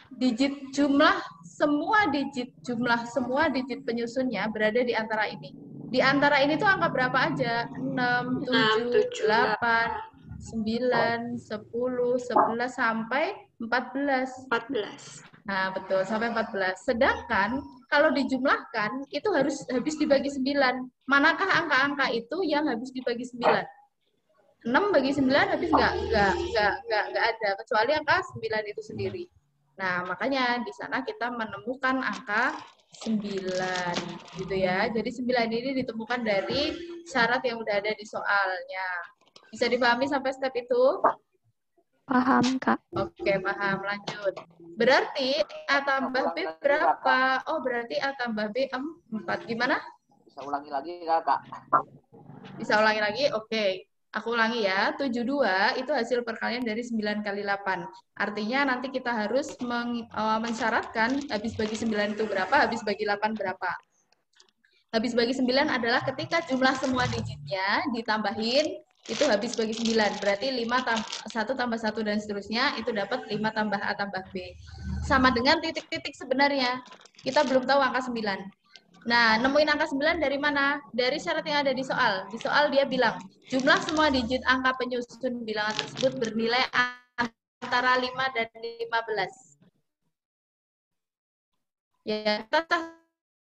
[SPEAKER 5] Digit jumlah, semua digit penyusunnya berada di antara ini. Di antara ini tuh angka berapa aja? 6, 7, 8, 9, 10, 11, sampai 14.
[SPEAKER 4] 14.
[SPEAKER 5] Nah, betul, sampai 14. Sedangkan kalau dijumlahkan itu harus habis dibagi 9. Manakah angka-angka itu yang habis dibagi 9? 6 bagi 9 habis nggak ada, kecuali angka 9 itu sendiri. Nah, makanya di sana kita menemukan angka 9 gitu ya. Jadi 9 ini ditemukan dari syarat yang udah ada di soalnya. Bisa dipahami sampai step itu?
[SPEAKER 9] Paham, Kak.
[SPEAKER 5] Oke, paham. Lanjut. Berarti A tambah B berapa? Oh, berarti A tambah B 4. Gimana?
[SPEAKER 6] Bisa ulangi lagi nggak, Kak?
[SPEAKER 5] Bisa ulangi lagi? Oke. Aku ulangi ya. 72 itu hasil perkalian dari 9 kali 8. Artinya nanti kita harus mensyaratkan habis bagi 9 itu berapa, habis bagi 8 berapa. Habis bagi 9 adalah ketika jumlah semua digitnya ditambahin, itu habis bagi 9. Berarti 1 tambah 1 dan seterusnya, itu dapat 5 tambah A tambah B. Sama dengan titik-titik sebenarnya. Kita belum tahu angka 9. Nah, nemuin angka 9 dari mana? Dari syarat yang ada di soal. Di soal dia bilang, jumlah semua digit angka penyusun bilangan tersebut bernilai antara 5 dan 15. Ya,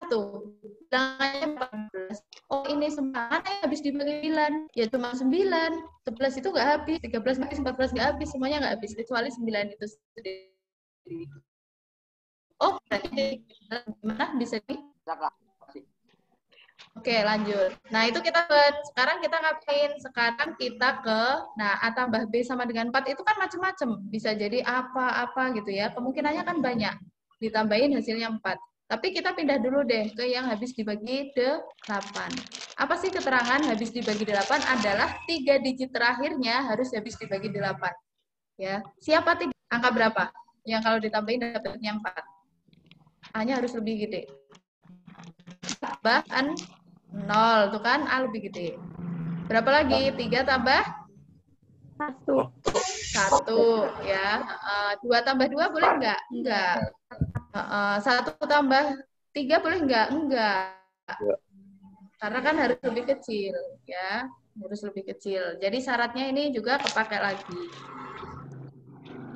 [SPEAKER 5] tuh bilangannya 14. Oh, ini semua yang habis dibagi 9. Ya cuma 9. 11 itu nggak habis, 13 nggak habis, 14 nggak habis, semuanya nggak habis kecuali 9 itu sendiri. Oh, berarti gimana bisa di? Oke, lanjut. Nah, itu kita sekarang kita ngapain? Sekarang kita nah, A tambah B sama dengan 4 itu kan macam-macam. Bisa jadi apa-apa gitu ya. Kemungkinannya kan banyak. Ditambahin hasilnya 4. Tapi kita pindah dulu deh ke yang habis dibagi 8. Apa sih keterangan habis dibagi 8? Adalah 3 digit terakhirnya harus habis dibagi 8. Ya. Siapa angka berapa? Yang kalau ditambahin dapatnya 4. A-nya harus lebih gede. Tambahan 0, tuh kan A lebih gede. Berapa lagi? 3 tambah 1 ya. 2 tambah 2 boleh enggak? Enggak. 1 tambah 3 boleh enggak? Enggak. Karena kan harus lebih kecil ya. Harus lebih kecil. Jadi syaratnya ini juga kepakai lagi.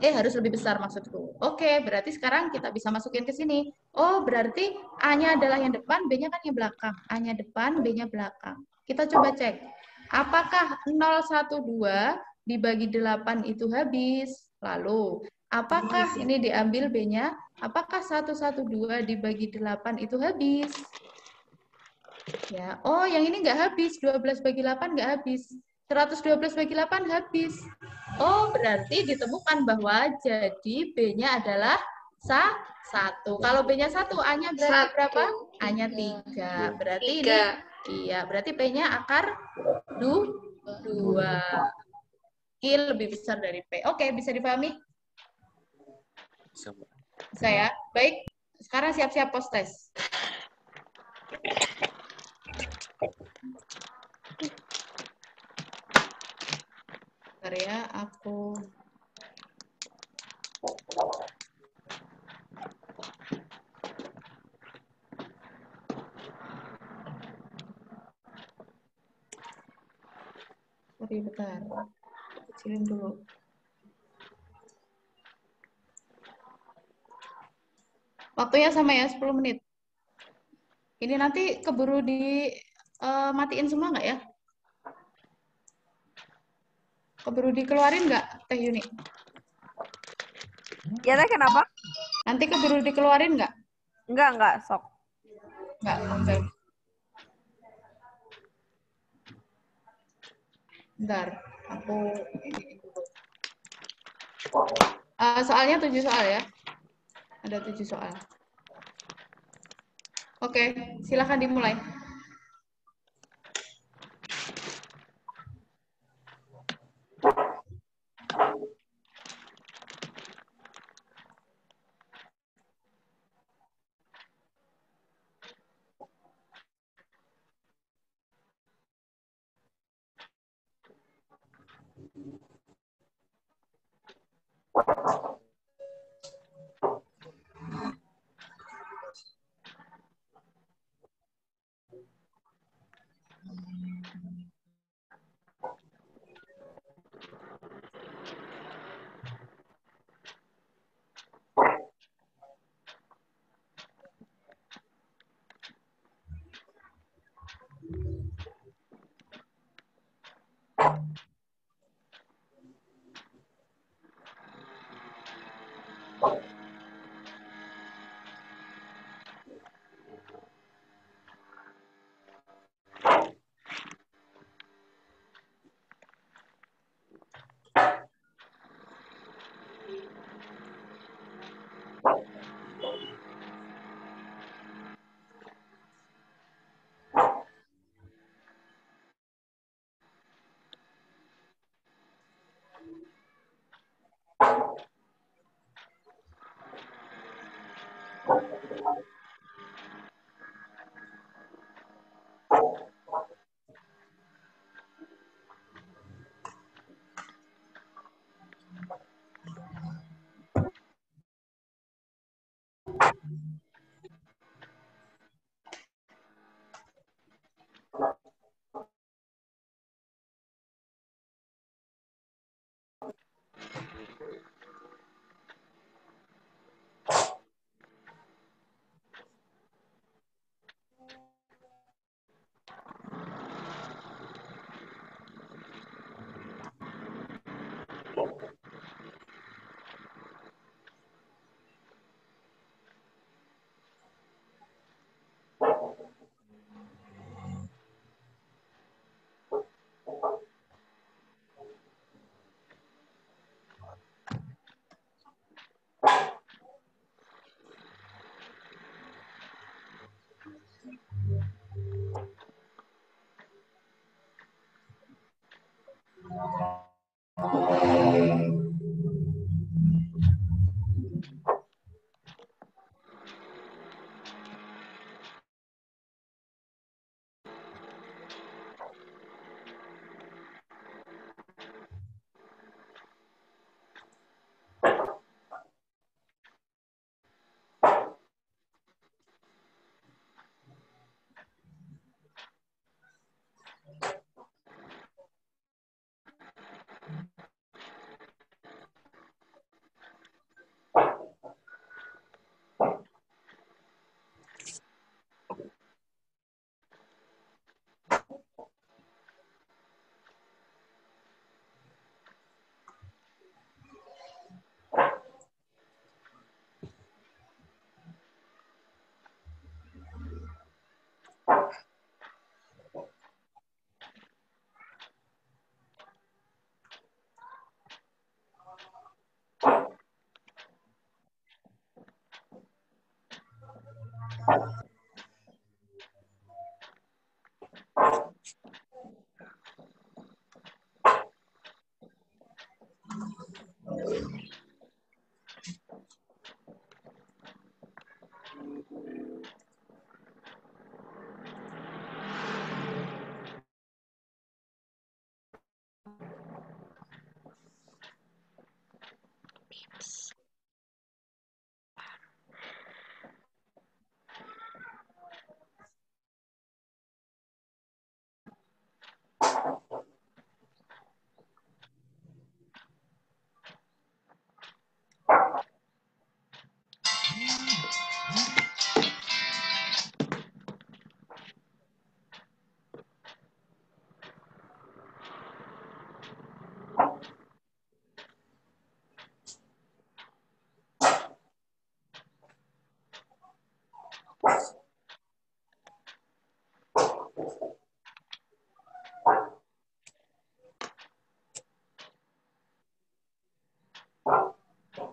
[SPEAKER 5] Harus lebih besar maksudku. Oke, berarti sekarang kita bisa masukin ke sini. Oh, berarti A-nya adalah yang depan, B-nya kan yang belakang. A-nya depan, B-nya belakang. Kita coba cek. Apakah 012 dibagi 8 itu habis? Lalu, apakah ini diambil B-nya? Apakah 112 dibagi 8 itu habis? Ya. Oh, yang ini nggak habis. 12 bagi 8 nggak habis. 112 bagi 8 habis. Oh, berarti ditemukan bahwa jadi B-nya adalah 1. Kalau B-nya 1, A-nya berarti berapa? A-nya 3. Berarti ini, iya, berarti P-nya akar 2. I lebih besar dari P. Oke, bisa dipahami? Bisa ya? Baik, sekarang siap-siap post test. Bentar ya, aku bentar. Kecilin dulu. Waktunya sama ya, 10 menit. Ini nanti keburu matiin semua nggak ya? Keburu dikeluarin nggak, Teh Yuni?
[SPEAKER 1] Ya, Teh, kenapa?
[SPEAKER 5] Nanti keburu dikeluarin nggak?
[SPEAKER 1] Enggak, sok.
[SPEAKER 5] Enggak, bentar. Bentar, aku ini dulu. Soalnya 7 soal ya. Ada 7 soal. Oke, silakan dimulai.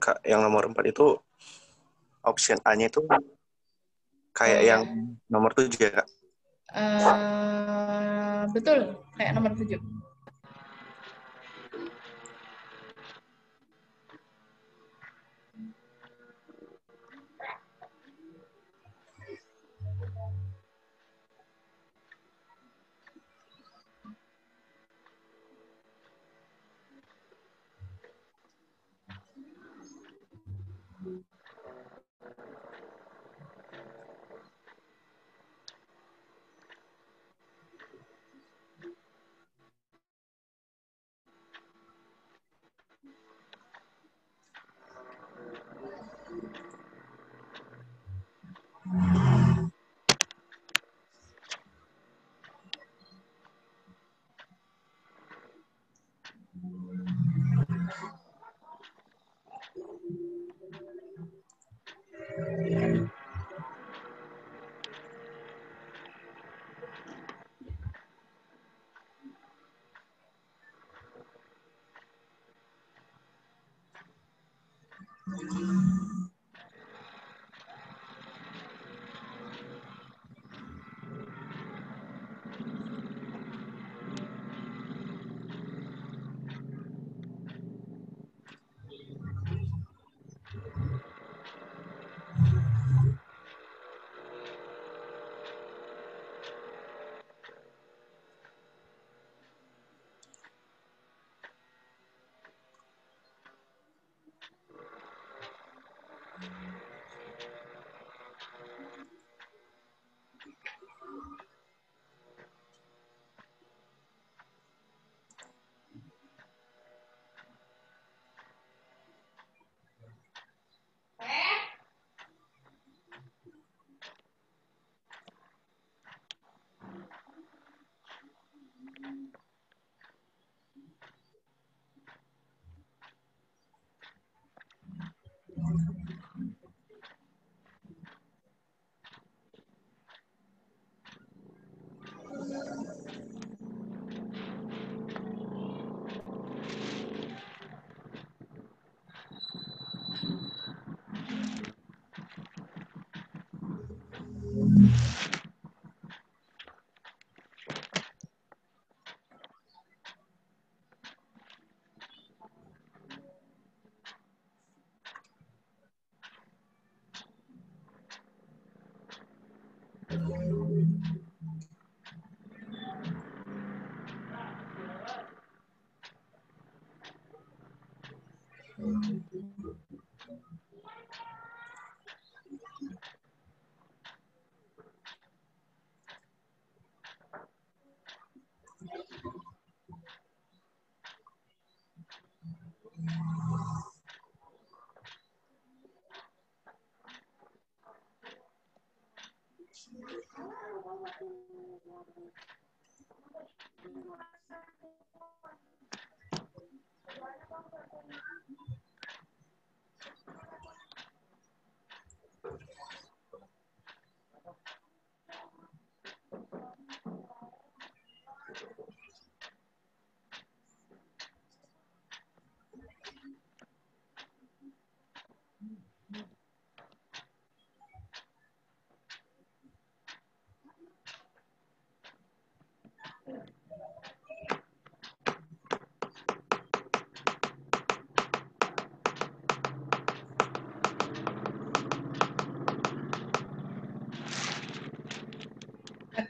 [SPEAKER 10] Kak, yang nomor 4 itu option A-nya itu kayak
[SPEAKER 5] Oh, ya.
[SPEAKER 10] yang nomor 7 ya, Kak?
[SPEAKER 5] Betul, kayak nomor 7.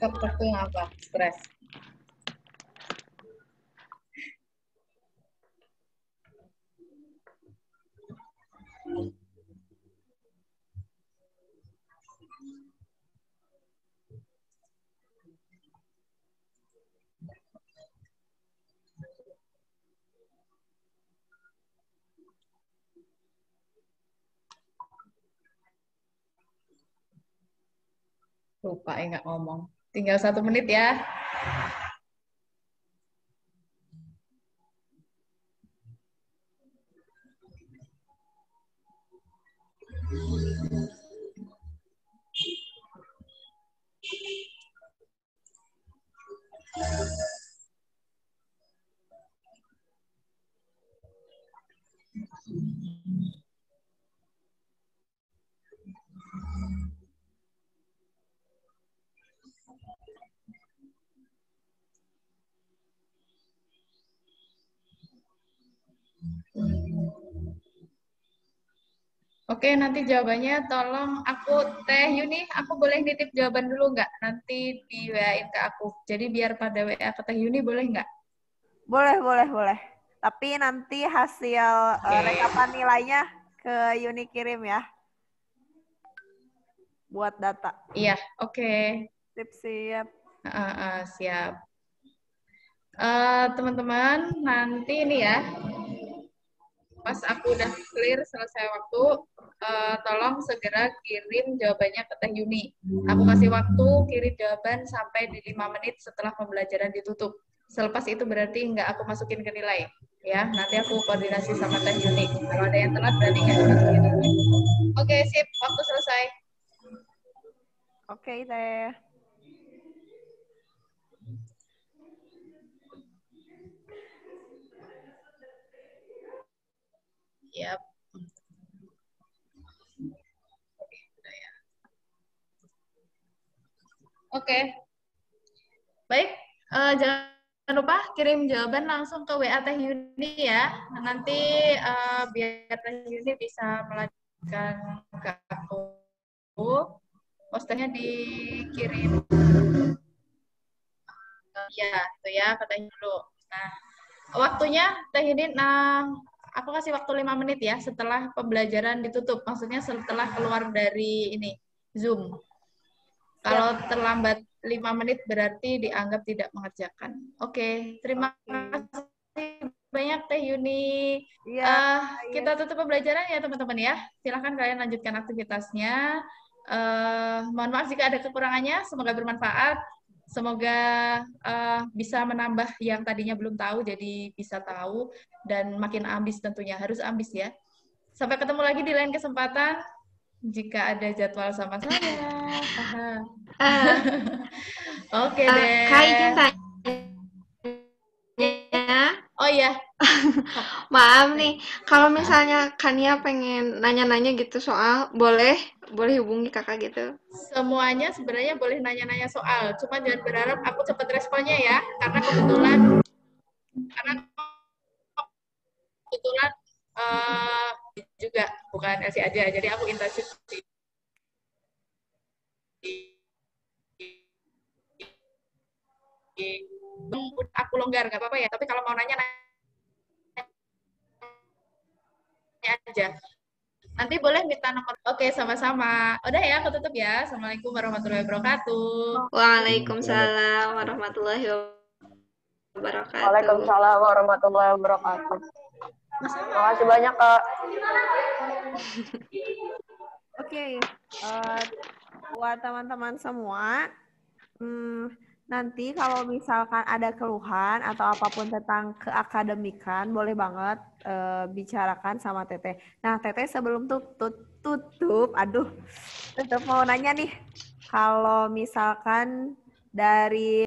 [SPEAKER 5] Kak tepung apa? Stres. Lupa nggak ngomong. Tinggal 1 menit ya. Oke, nanti jawabannya tolong Teh Yuni, aku boleh nitip jawaban dulu nggak? Nanti di WA-in ke aku. Jadi biar pada WA ke Teh Yuni boleh nggak?
[SPEAKER 1] Boleh. Tapi nanti hasil rekapan nilainya ke Yuni kirim ya. Buat data.
[SPEAKER 5] Iya, oke.
[SPEAKER 1] Siap.
[SPEAKER 5] Siap. Teman-teman, nanti ini ya, pas aku udah clear selesai waktu, tolong segera kirim jawabannya ke Teh Yuni. Aku kasih waktu kirim jawaban sampai di 5 menit setelah pembelajaran ditutup. Selepas itu berarti nggak aku masukin ke nilai. Ya, nanti aku koordinasi sama Teh Yuni. Kalau ada yang telat berarti nggak dimasukin. Oke, sip. Waktu selesai.
[SPEAKER 1] Oke, Teh.
[SPEAKER 5] Yap. Oke. Baik, jangan lupa kirim jawaban langsung ke WA Teh Yuni ya. Nanti biar Teh Yuni bisa melanjutkan ke aku. Posternya dikirim. Ya, itu ya, ke Teh Yuni dulu. Nah, waktunya Teh Yuni, aku kasih waktu 5 menit ya setelah pembelajaran ditutup. Maksudnya setelah keluar dari ini, Zoom. Kalau terlambat 5 menit berarti dianggap tidak mengerjakan. Oke, terima kasih banyak Teh Yuni. Kita tutup pembelajaran ya teman-teman ya. Silahkan kalian lanjutkan aktivitasnya. Mohon maaf jika ada kekurangannya. Semoga bermanfaat. Semoga bisa menambah yang tadinya belum tahu jadi bisa tahu dan makin ambis tentunya. Harus ambis ya. Sampai ketemu lagi di lain kesempatan. Jika ada jadwal sama saya. Oke deh.
[SPEAKER 4] Kak izin tanya.
[SPEAKER 5] Oh iya.
[SPEAKER 4] Maaf nih, kalau misalnya Kania pengen nanya-nanya gitu soal, boleh hubungi kakak gitu.
[SPEAKER 5] Semuanya sebenarnya boleh nanya-nanya soal, cuma jangan berharap aku cepat responnya ya, karena kebetulan juga bukan LC aja, jadi aku internship aku longgar nggak apa-apa ya, tapi kalau mau nanya aja. Nanti boleh minta nomor. Oke, sama-sama. Udah ya, aku tutup ya. Assalamualaikum warahmatullahi wabarakatuh.
[SPEAKER 4] Waalaikumsalam warahmatullahi wabarakatuh.
[SPEAKER 8] Waalaikumsalam warahmatullahi wabarakatuh. Terima kasih banyak, Kak.
[SPEAKER 1] Oke, buat teman-teman semua, nanti kalau misalkan ada keluhan atau apapun tentang keakademikan, boleh banget bicarakan sama Teteh. Nah, Teteh sebelum tutup, mau nanya nih, kalau misalkan dari